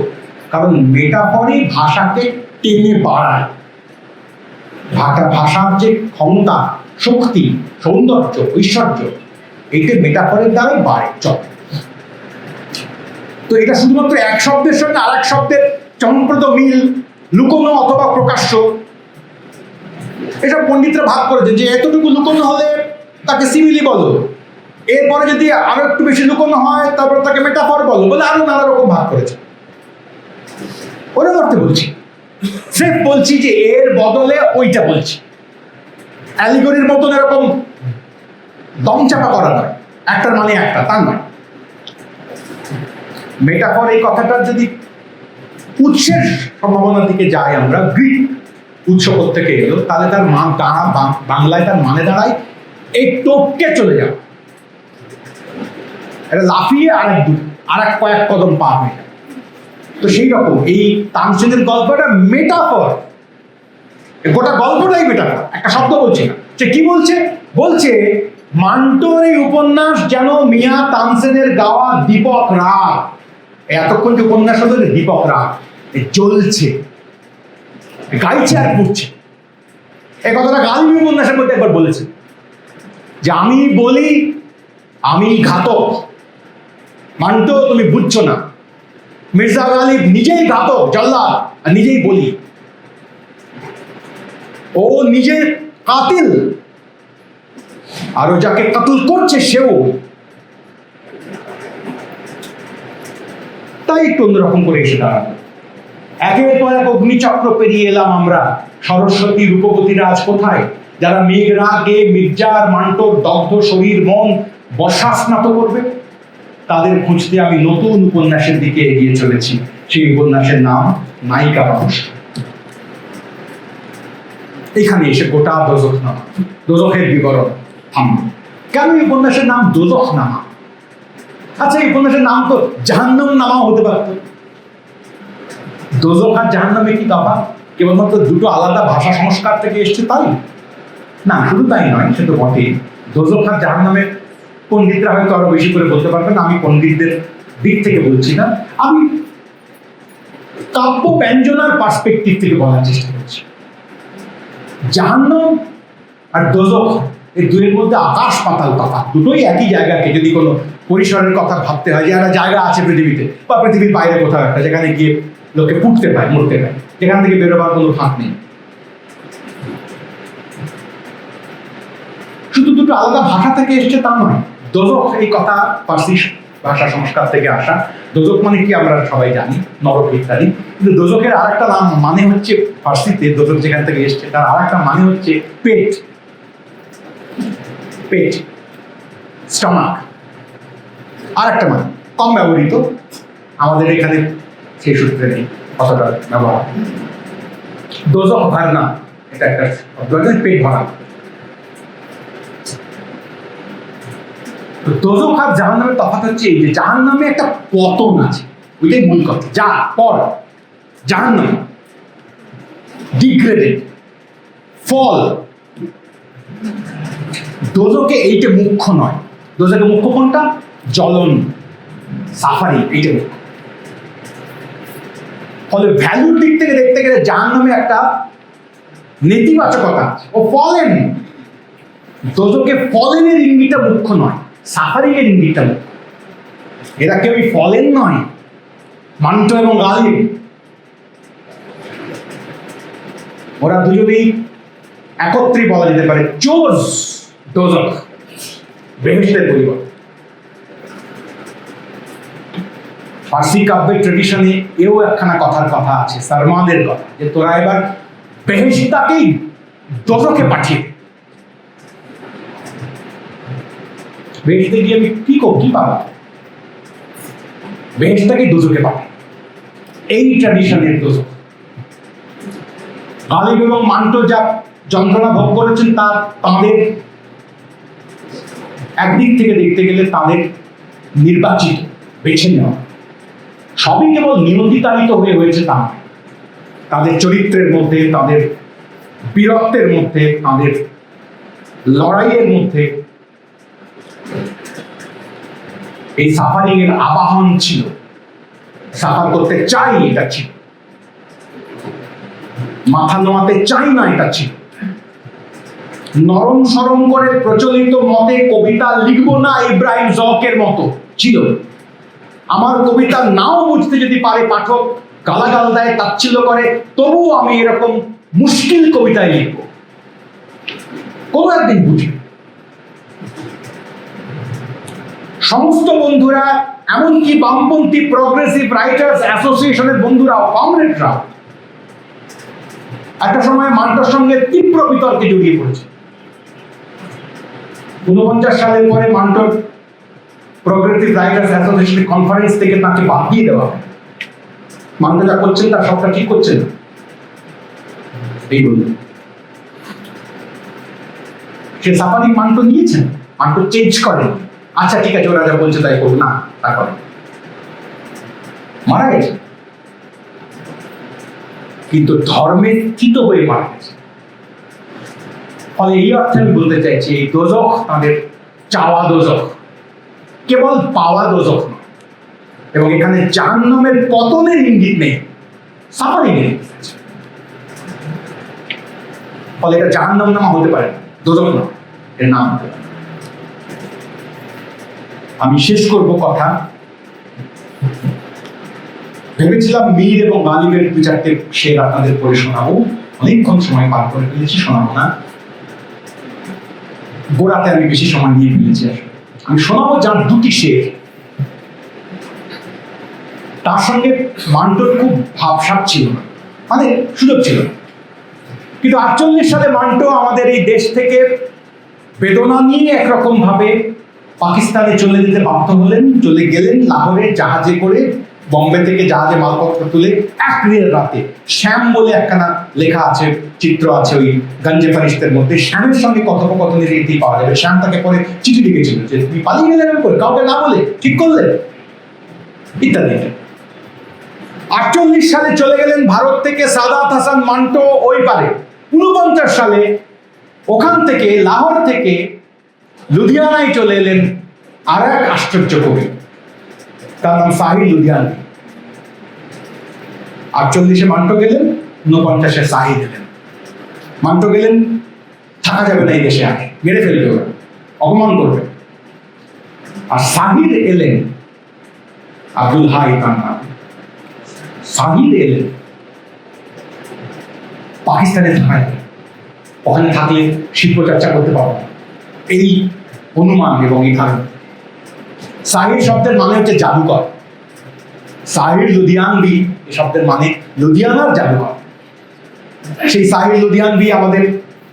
[SPEAKER 1] কারণ মেটাফরই ভাষাকে টেনে বাড়ায়। ভাষার যে ক্ষমতা, শক্তি, সৌন্দর্য, ঐশ্বর্য, এইটা মেটাফরের দ্বারাই বাড়ে, চলে। তো এটা শুধুমাত্র এক শব্দের সঙ্গে আর এক শব্দের চমকপ্রদ মিল, লুকোনো অথবা প্রকাশ্য, এসব পণ্ডিতরা ভাগ করেছে যে এতটুকু লুকোনো হলে তাকে সিমিলি বলো, এরপরে যদি আরো একটু বেশি লুকোনো হয় তারপর তাকে মেটাফর বলো, বলে আরো নানা রকম ভাগ করেছে। ওরা করতে বলছি, স্রেফ বলছি যে এর বদলে ওইটা বলছি। অ্যালিগরির মতন এরকম দমচাপা করা নয়, একটার মানে একটা, তা নয়। মেটাফর এই কথাটা যদি উৎসের সম্ভাবনার দিকে যাই, আমরা গ্রিক উৎস থেকে এলো, তাহলে তার বাংলায় তার মানে দাঁড়ায় এই টপকে চলে যাওয়া, এটা লাফিয়ে আর এক কয়েক কদম পা হয়ে যায়। তো সেই রকম এই তানসেনের গল্পটা মেটাফর, গোটা গল্পটাই মেটাফর। একটা শব্দ বলছি না, সে কি বলছে, বলছে মান্টোর এই উপন্যাস যেন মিয়া তানসেনের গাওয়া দীপক রাগ। এতক্ষণ যে উপন্যাস হলো দীপক রাগ, জ্বলছে, গাইছে আর পুড়ছে। এই কথাটা গালিবি উপন্যাসের মধ্যে একবার বলেছে যে আমি বলি আমি ঘাতক, মান্টো তুমি বুঝছো না। মির্জা গালিব নিজেই ঘাতক, জল্লাদ, আর নিজেই বলি। ও নিজে কাতিল, আরো যাকে কাতল করছে সেও। তাই একটু অন্যরকম করে এসে দাঁড়ালো। একের পর এক অগ্নিচক্র পেরিয়ে এলাম আমরা। সরস্বতী রূপবতীরা আজ কোথায়? যারা মেঘরাগে মির্জার মান্টোর দগ্ধ শরীর মন বর্ষা স্নাত করবে, তাদের খুঁজতে আমি নতুন উপন্যাসের দিকে এগিয়ে চলেছি। সেই উপন্যাসের নাম নায়িকা মানুষ। এখানে এসে গোটা দোজখনামা, দোজখের বিবরণ থামবে। কেন এই উপন্যাসের নাম দোজখনামা? আচ্ছা, এই উপন্যাসের নাম তো জাহান্নাম নামাও হতে পারত। দোজখ আর জাহান্নামে কি তফাৎ? কেবলমাত্র দুটো আলাদা ভাষা সংস্কার থেকে এসছে তাই না। শুধু তাই নয়, সে তো বটেই। দোজখ আর জাহান্নামের পণ্ডিতরা হয়তো আরো বেশি করে বলতে পারবেন, আমি পণ্ডিতদের দিক থেকে বলছি না, আমি কাব্য ব্যঞ্জনার পার্সপেক্টিভ থেকে বলার চেষ্টা করছি। জাহান্নাম আর দোজখ, এই দুইয়ের মধ্যে আকাশ পাতাল তফাৎ। দুটোই একই জায়গাকে যদি কোনো পরিসরের কথা ভাবতে হয়, যে একটা জায়গা আছে পৃথিবীতে বা পৃথিবীর বাইরে কোথাও একটা, যেখানে গিয়ে লোকে পুড়তে পায়, মরতে পায়, যেখান থেকে বেরোবার কোনো ফাঁক নেই। শুধু দুটো আলাদা ভাষা থেকে এসছে তা নয়। দোজখ এই কথা ফার্সি ভাষা সংস্কার থেকে আসা। দোজখ মানে কি আমরা সবাই জানি, নরক ইত্যাদি। কিন্তু দোজখের আর একটা নাম মানে হচ্ছে, ফার্সিতে দোজখ যেখান থেকে এসছে তার আর একটা মানে হচ্ছে পেট, পেট, স্টমাক। আর একটা মানে কম ব্যবহৃত, আমাদের এখানে সেই সূত্রে নেই কতটা ব্যবহার। দোজখ ভারনা, এটা একটা পেট ভরা। দোজখ আর জাহান্নামের তফাৎ হচ্ছে এই যে জাহান্নামে একটা পতন আছে, ওইটাই মূল কথা। যা পর জাহান্নাম ডিগ্রেডেড, ফল। দোজখে এইটা মুখ্য নয়। দোজখে মুখ্য কোনটা? জ্বলন, সাফারি, এইটা মুখ্য। ফলে ভ্যালুর দিক থেকে দেখতে গেলে জাহান্নামে একটা নেতিবাচকতা আছে, ও ফলেন। দোজখে ফলেনের ইঙ্গিতটা মুখ্য নয়, সাফারিং এর ইঙ্গিতটা মুখ্য। এরা কেউই ফলেন নয়, মান্টো এবং গালিব। ওরা দুজনেই একত্রে বলা যেতে পারে চোজ দোজখ, বেহেশতের পরিবার। ফার্সি কাব্যের ট্রেডিশনে এও একখানা কথার কথা আছে, সারমাদের কথা, যে তোরা এবার বেহেশতাকেই দোজখে পাঠিয়ে। বেহেশতে গিয়ে আমি কি পাবো? বেহেশতাকেই দোজখে পাঠাই, এই ট্র্যাডিশনের দোজখ। গালিব এবং মান্টো যা যন্ত্রণা ভোগ করেছেন তা তাঁদের একদিক থেকে দেখতে গেলে তাদের নির্বাচিত, বেছে নেওয়া। সবই কেবল নিয়ন্ত্রিত হয়ে হয়েছে তা নয়। তাদের চরিত্রের মধ্যে, তাদের বীরত্বের মধ্যে, তাদের লড়াইয়ের মধ্যে এই সাফারিং এর আবাহন ছিল। সাফার করতে চাই, এটা ছিল। মাথা নোয়াতে চাই না, এটা ছিল। নরম সরম করে প্রচলিত মতে কবিতা লিখবো না ইব্রাহিম জকের মতো ছিল। আমার কবিতা নাও বুঝতে যদি পারে পাঠক, গালাগাল দেয়, তাচ্ছিল্য করে, তবুও আমি এরকম মুশকিল কবিতায় লিখব, কোনো একদিন বুঝবে। সমস্ত বন্ধুরা, এমনকি বামপন্থী প্রগ্রেসিভ রাইটার্স অ্যাসোসিয়েশনের বন্ধুরাও, কমরেডরাও একটা সময় মান্টোর সঙ্গে তীব্র বিতর্কে জড়িয়ে পড়েছে। 49 সালের পরে মান্টোর প্রগ্রেসিভ রাইটার্স অ্যাসোসিয়েশন কনফারেন্স থেকে তাকে বাদ দিয়ে দেওয়া হয়। মান্টো যা করছেন তার সবটা ঠিক করছেন না, এই বলুন। সে সাফারিং মান্টো নিয়েছেন, মান্টো চেঞ্জ করেন। আচ্ছা ঠিক আছে, ওরা যা বলছে তাই করুন না, তারপরে মারা গেছে, কিন্তু ধর্মের স্থিত হয়ে মারা গেছে। ফলে এই অর্থে আমি বলতে চাইছি, এই দোজখ তাদের চাওয়া দোজখ, কেবল পাওয়া দোজখ নয়। এবং এখানে জাহান্নামের পতনের ইঙ্গিত নেই, সাফারিং এর ইঙ্গিত আছে। ফলে এটা জাহান্নাম নামা হতে পারে না, দোজখ না, এর নাম হতে পারে। আমি শেষ করব কথা ভেবেছিলাম মীর এবং গালিবের দু চারটে শের আপনাদের পড়ে শোনাবো, অনেকক্ষণ সময় পার করে ফেলেছি, শোনাবো না। গোড়াতে আমি বেশি সময় নিয়ে ফেলেছি। আমি শোনাবো যার দুটি শের, তার সঙ্গে মান্টোর খুব ভাবসাব ছিল না, মানে সুযোগ ছিল না। কিন্তু 48 সালে মান্টো আমাদের এই দেশ থেকে বেদনা নিয়ে একরকম ভাবে পাকিস্তানে চলে যেতে বাধ্য হলেন, চলে গেলেন লাহোরে জাহাজে করে, বম্বে থেকে জাহাজে মালপত্র তুলে এক রাতে। শ্যাম বলে একখানা লেখা আছে, চিত্র আছে ওই গঞ্জে ফারিস্তের মধ্যে, শ্যামের সঙ্গে কথোপকথনের রীতি পাওয়া যাবে। শ্যাম তাকে পরে চিঠি লিখেছিল যে তুমি পালিয়ে গেলেন করে, কাউকে না বলে, ঠিক করলেন ইত্যাদি। 48 সালে চলে গেলেন ভারত থেকে সাদাত হাসান মান্টো ওই পারে। 49 সালে ওখান থেকে লাহোর থেকে লুধিয়ানায় চলে এলেন আর এক আশ্চর্য কবি, তার নাম সাহির লুধিয়ানা। 48-এ মান্টো গেলেন, 49-এ সাহির এলেন। মান্টো গেলেন, থাকা যাবে না এই দেশে, আগে মেরে ফেলবে ওরা, অপমান করবে। আর সাহির এলেন, আব্দুল হাই তার নাম। সাহির এলেন পাকিস্তানে, থাকা যাবে, ওখানে থাকলে শিল্প চর্চা করতে পারবো না, এই অনুমান এবং এই ধারণা। সাহির শব্দের মানে হচ্ছে জাদুকর। সাহির লুধিয়ানবি এই শব্দের মানে লুধিয়ানার জাদুকর। সেই সাহির লুধিয়ানবি আমাদের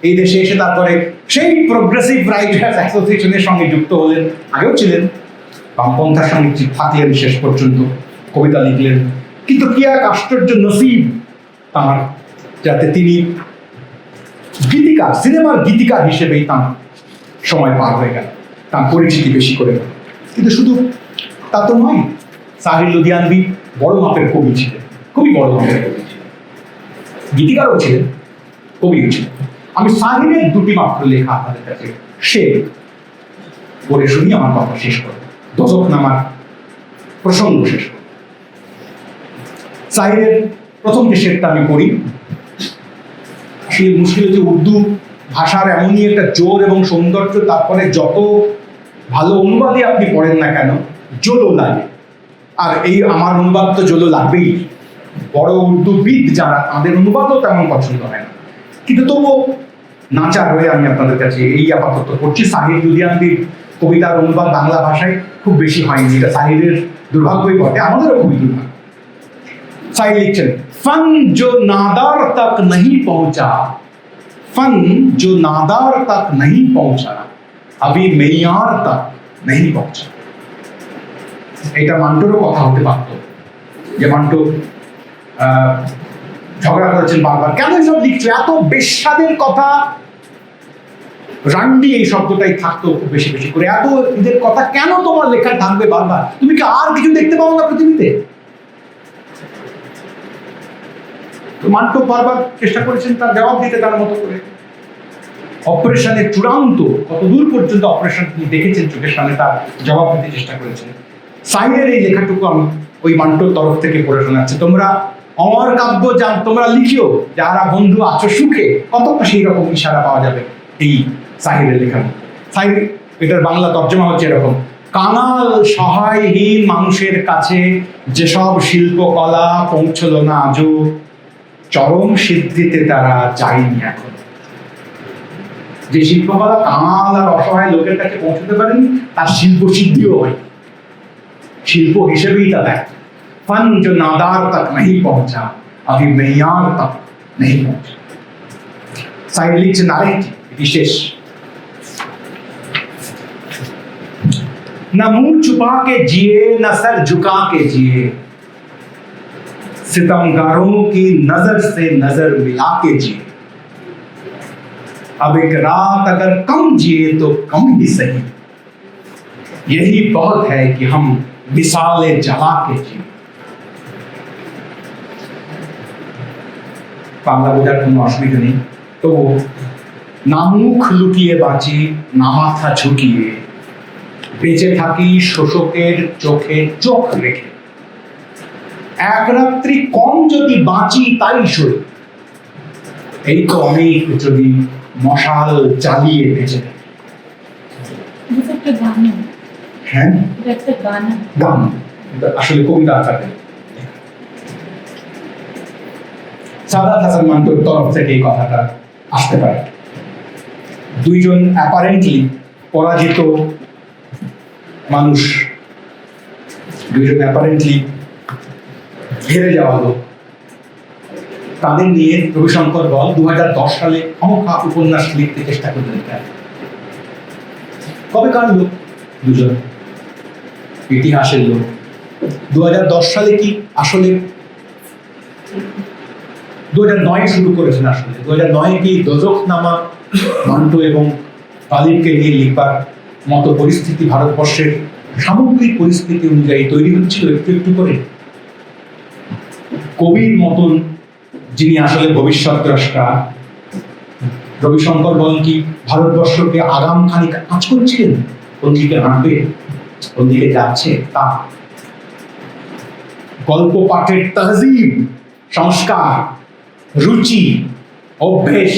[SPEAKER 1] এই দেশে এসে তারপরে সেই প্রোগ্রেসিভ রাইটার্স অ্যাসোসিয়েশনের সঙ্গে যুক্ত হলেন, আগেও ছিলেন, বামপন্থার সঙ্গে থাকলেন শেষ পর্যন্ত, কবিতা লিখলেন। কিন্তু কি এক আশ্চর্য নসিব তাঁর, যাতে তিনি গীতিকার, সিনেমার গীতিকার হিসেবেই তাঁর সময় পার হয়ে গেল, তার পরিচিতি বেশি করে। কিন্তু শুধু তা তো নয়, সাহির লুধিয়ানবি বড় মাপের কবি ছিলেন, খুবই বড় মাপের কবি ছিলেন, গীতিকারও ছিলেন, কবিও ছিলেন। আমি সাহিরের দুটি মাত্র লেখা আপনাদের কাছে সে পড়ে শুনি, আমার কথা শেষ করব, দশকনামার প্রসঙ্গ শেষ করব। সাহিরের প্রথম যে শেরটা আমি পড়ি, আসলে মুশকিল হচ্ছে উর্দু ভাষার এমনই একটা জোর এবং সৌন্দর্য, তারপরে যত ভালো অনুবাদই আপনি পড়েন না কেন জোলো লাগে। আর এই আমার অনুবাদ তো জোলো লাগবেই, বড় উর্দুবিদ যারা তাদের অনুবাদও তেমন পছন্দ হয় না। কিন্তু তবুও নাচার হয়ে আমি আপনাদের কাছে এই আপাতত পড়ছি। সাহির লুধিয়ানবির কবিতার অনুবাদ বাংলা ভাষায় খুব বেশি হয়নি, এটা সাহিরের দুর্ভাগ্যই বটে, আমাদেরও খুবই দুর্ভাগ্য। साहिर लिखचन, फन जो नादार तक नहीं पहुंचा, फन जो नादार तक नहीं पहुंचा, अभी मेयार तक नहीं पहुंचा। এটা মান্টোরও কথা হতে পারতো, যে মান্টো ঝগড়া করেছেন বারবার, কেন এসব লিখছো, এত বেশ্যাদের কথা, রান্ডি এই শব্দটাই থাকতো খুব বেশি বেশি করে, এত এদের কথা কেন তোমার লেখায় থাকবে বারবার, তুমি কি আর কিছু দেখতে পাও না পৃথিবীতে? মান্টো বারবার চেষ্টা করেছেন তার জবাব দিতে তার মতো করে। অপারেশনের চূড়ান্ত কত দূর পর্যন্ত অপারেশন তিনি দেখেছেন চোখের সামনে, তার জবাব দিতে চেষ্টা করেছেন। সাইডের এই লেখাটুকু আমি ওই মান্টোর তরফ থেকে পড়ে শোনাচ্ছি। তোমরা অমর কাব্য যা তোমরা লিখিও, যারা বন্ধু আছো সুখে, কতটা সেই রকম ইশারা পাওয়া যাবে এই সাহিরের লেখা। সাহির, এটার বাংলা তর্জমা হচ্ছে এরকম: কাঙাল সহায়হীন মানুষের কাছে যেসব শিল্পকলা পৌঁছলো না আজও, চরম সিদ্ধিতে তারা যায়নি এখন। যে শিল্পকলা কাঙাল আর অসহায় লোকের কাছে পৌঁছতে পারেনি, তার শিল্প সিদ্ধিও হয়, শিল্প হিসেবেই তা দেয়। फन जो नादार तक नहीं पहुंचा, अभी मेयार तक नहीं पहुंचा। साहिर लिखছেন আরেকটি বিশেষ, न मुंह छुपा के जिए न सर झुका के जिए, सितमगारों की नजर से नजर मिला के जिए, अब एक रात अगर कम जिए तो कम ही सही, यही बहुत है कि हम मिसालें जला के जिए। বাংলা বোঝার কোনো অসুবিধা নেই, তো না মুখ লুকিয়ে বাঁচি না মাথা ঝুঁকিয়ে, বেঁচে থাকি শোষকের চোখে চোখ রেখে, এক রাত্রি কম যদি বাঁচি তাই সই, এই তো অনেক যদি মশাল জ্বালিয়ে বেঁচে থাকি। হ্যাঁ, গান আসলে কবিতা আকারে সাদাত হাসান মান্টুর তরফ থেকে এই কথাটা আসতে পারে। দুইজন অ্যাপারেন্টলি পরাজিত মানুষ, দুইজন অ্যাপারেন্টলি হেরে যাওয়া লোক, তাদের নিয়ে রবিশঙ্কর বল 2010 সালে ক্ষমতা উপন্যাস লিখতে চেষ্টা করলেন। কবেকার লোক দুজন, ইতিহাসের লোক। 2010 সালে কি আসলে 2009 শুরু করেছেন, আসলে 2009 কি দোজখনামা মান্টু এবং তালিমকে নিয়ে লিখবার মতো পরিস্থিতি ভারতবর্ষের সামগ্রিক পরিস্থিতি অনুযায়ী তৈরি হচ্ছিল একটু একটু করে? কবির মতন যিনি আসলে ভবিষ্যৎ দ্রষ্টা, রবিশঙ্কর বল কি ভারতবর্ষকে আগাম খানিক কাজ করছিলেন? কোন দিকে হাঁটবে, কোন দিকে যাচ্ছে তা? গল্প পাঠের তহজিব, সংস্কার, রুচি, অভ্যেস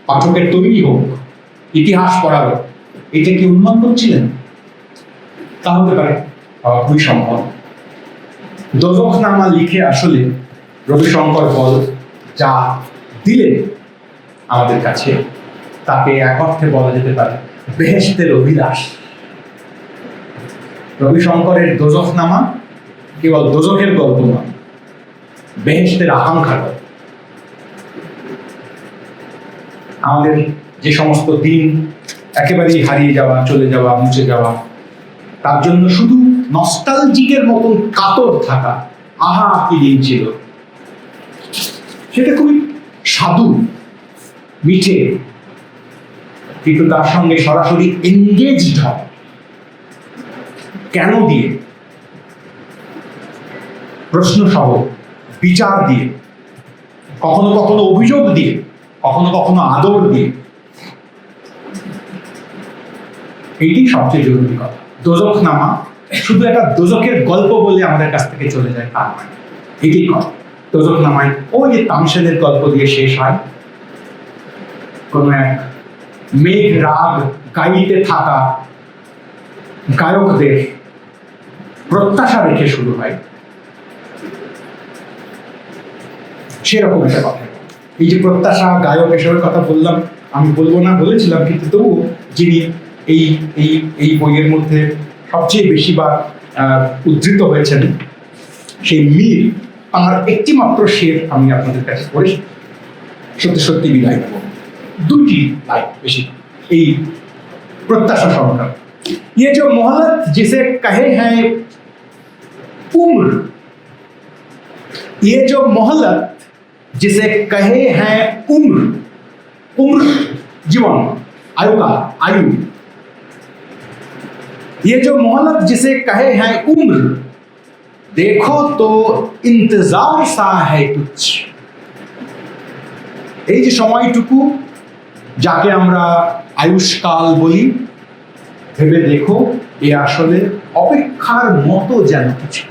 [SPEAKER 1] পাঠকের তৈরি হোক, ইতিহাস পড়ার, এটা কি উন্নত করছিলেন? তা হতে পারে, খুবই সম্ভব। দোজখনামা লিখে আসলে রবিশঙ্কর বল যা দিলেন আমাদের কাছে, তাকে এক অর্থে বলা যেতে পারে বেহেশতের অভিলাষ। রবিশঙ্করের দোজখনামা কেবল দোজখের গল্প নয়, বেহেশতের আকাঙ্ক্ষার গল্প। আমাদের যে সমস্ত দিন একেবারেই হারিয়ে যাওয়া, চলে যাওয়া, মুছে যাওয়া, তার জন্য শুধু নস্টালজিকের মতন কাতর থাকা, আহা কি দিন ছিল, সেটা খুবই সাধু, মিঠে, কিন্তু তার সঙ্গে সরাসরি এনগেজড হয়। কেন দিয়ে? প্রশ্ন সহ, বিচার দিয়ে, কখনো কখনো অভিযোগ দিয়ে, কখনো কখনো আদর দিয়ে। এইটি সবচেয়ে জরুরি কথা। দোজখনামা শুধু একটা দোজখের গল্প বলে আমাদের কাছ থেকে চলে যায় তা নয়। এটি কথা, দোজখনামায় ওই যে তামসেনের গল্প দিয়ে শেষ হয়, কোন এক মেঘ রাগ গাইতে থাকা গায়কদের প্রত্যাশা রেখে শুরু হয়, সেরকম একটা কথা। এই যে প্রত্যাশা, গায়ক, এসবের কথা বললাম, আমি বলবো না বলেছিলাম, কিন্তু তবু যিনি এই এই এই বইয়ের মধ্যে সবচেয়ে বেশি বার উদ্ধৃত হয়েছেন, সেই মীর, আমার একটি মাত্র শের আমি আপনাদের কাছে পড়ে সত্যি সত্যি বিদায় দেব। দুটি লাইন বেশি, এই প্রত্যাশা সহকার। ये जो मोहलत जिसे कहे हैं उम्र, ये जो मोहलत जिसे कहे हैं उम्र, उम्र जीवन, आयुकाल, आयु। ये जो मोहलत जिसे कहे हैं उम्र, देखो तो इंतजार सा है कुछ। এই যে সময়টুকু যাকে আমরা আয়ুষ্কাল বলি, ভেবে দেখো এ আসলে অপেক্ষার মতো যেন কিছু।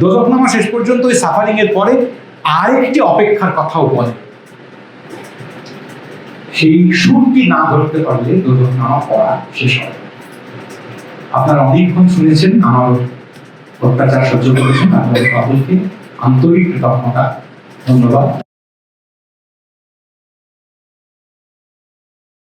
[SPEAKER 1] দোজখনামা শেষ পর্যন্ত ওই সাফারিং এর পরে আরেকটি অপেক্ষার কথাও বলে। সেই সুরটি না ধরতে পারলে দোজখনামা পড়া শেষ হয়। আপনারা অনেকক্ষণ শুনেছেন, আমার অত্যাচার সহ্য করেছেন, আপনাদের সকলকে আন্তরিক কৃতজ্ঞতা, ধন্যবাদ।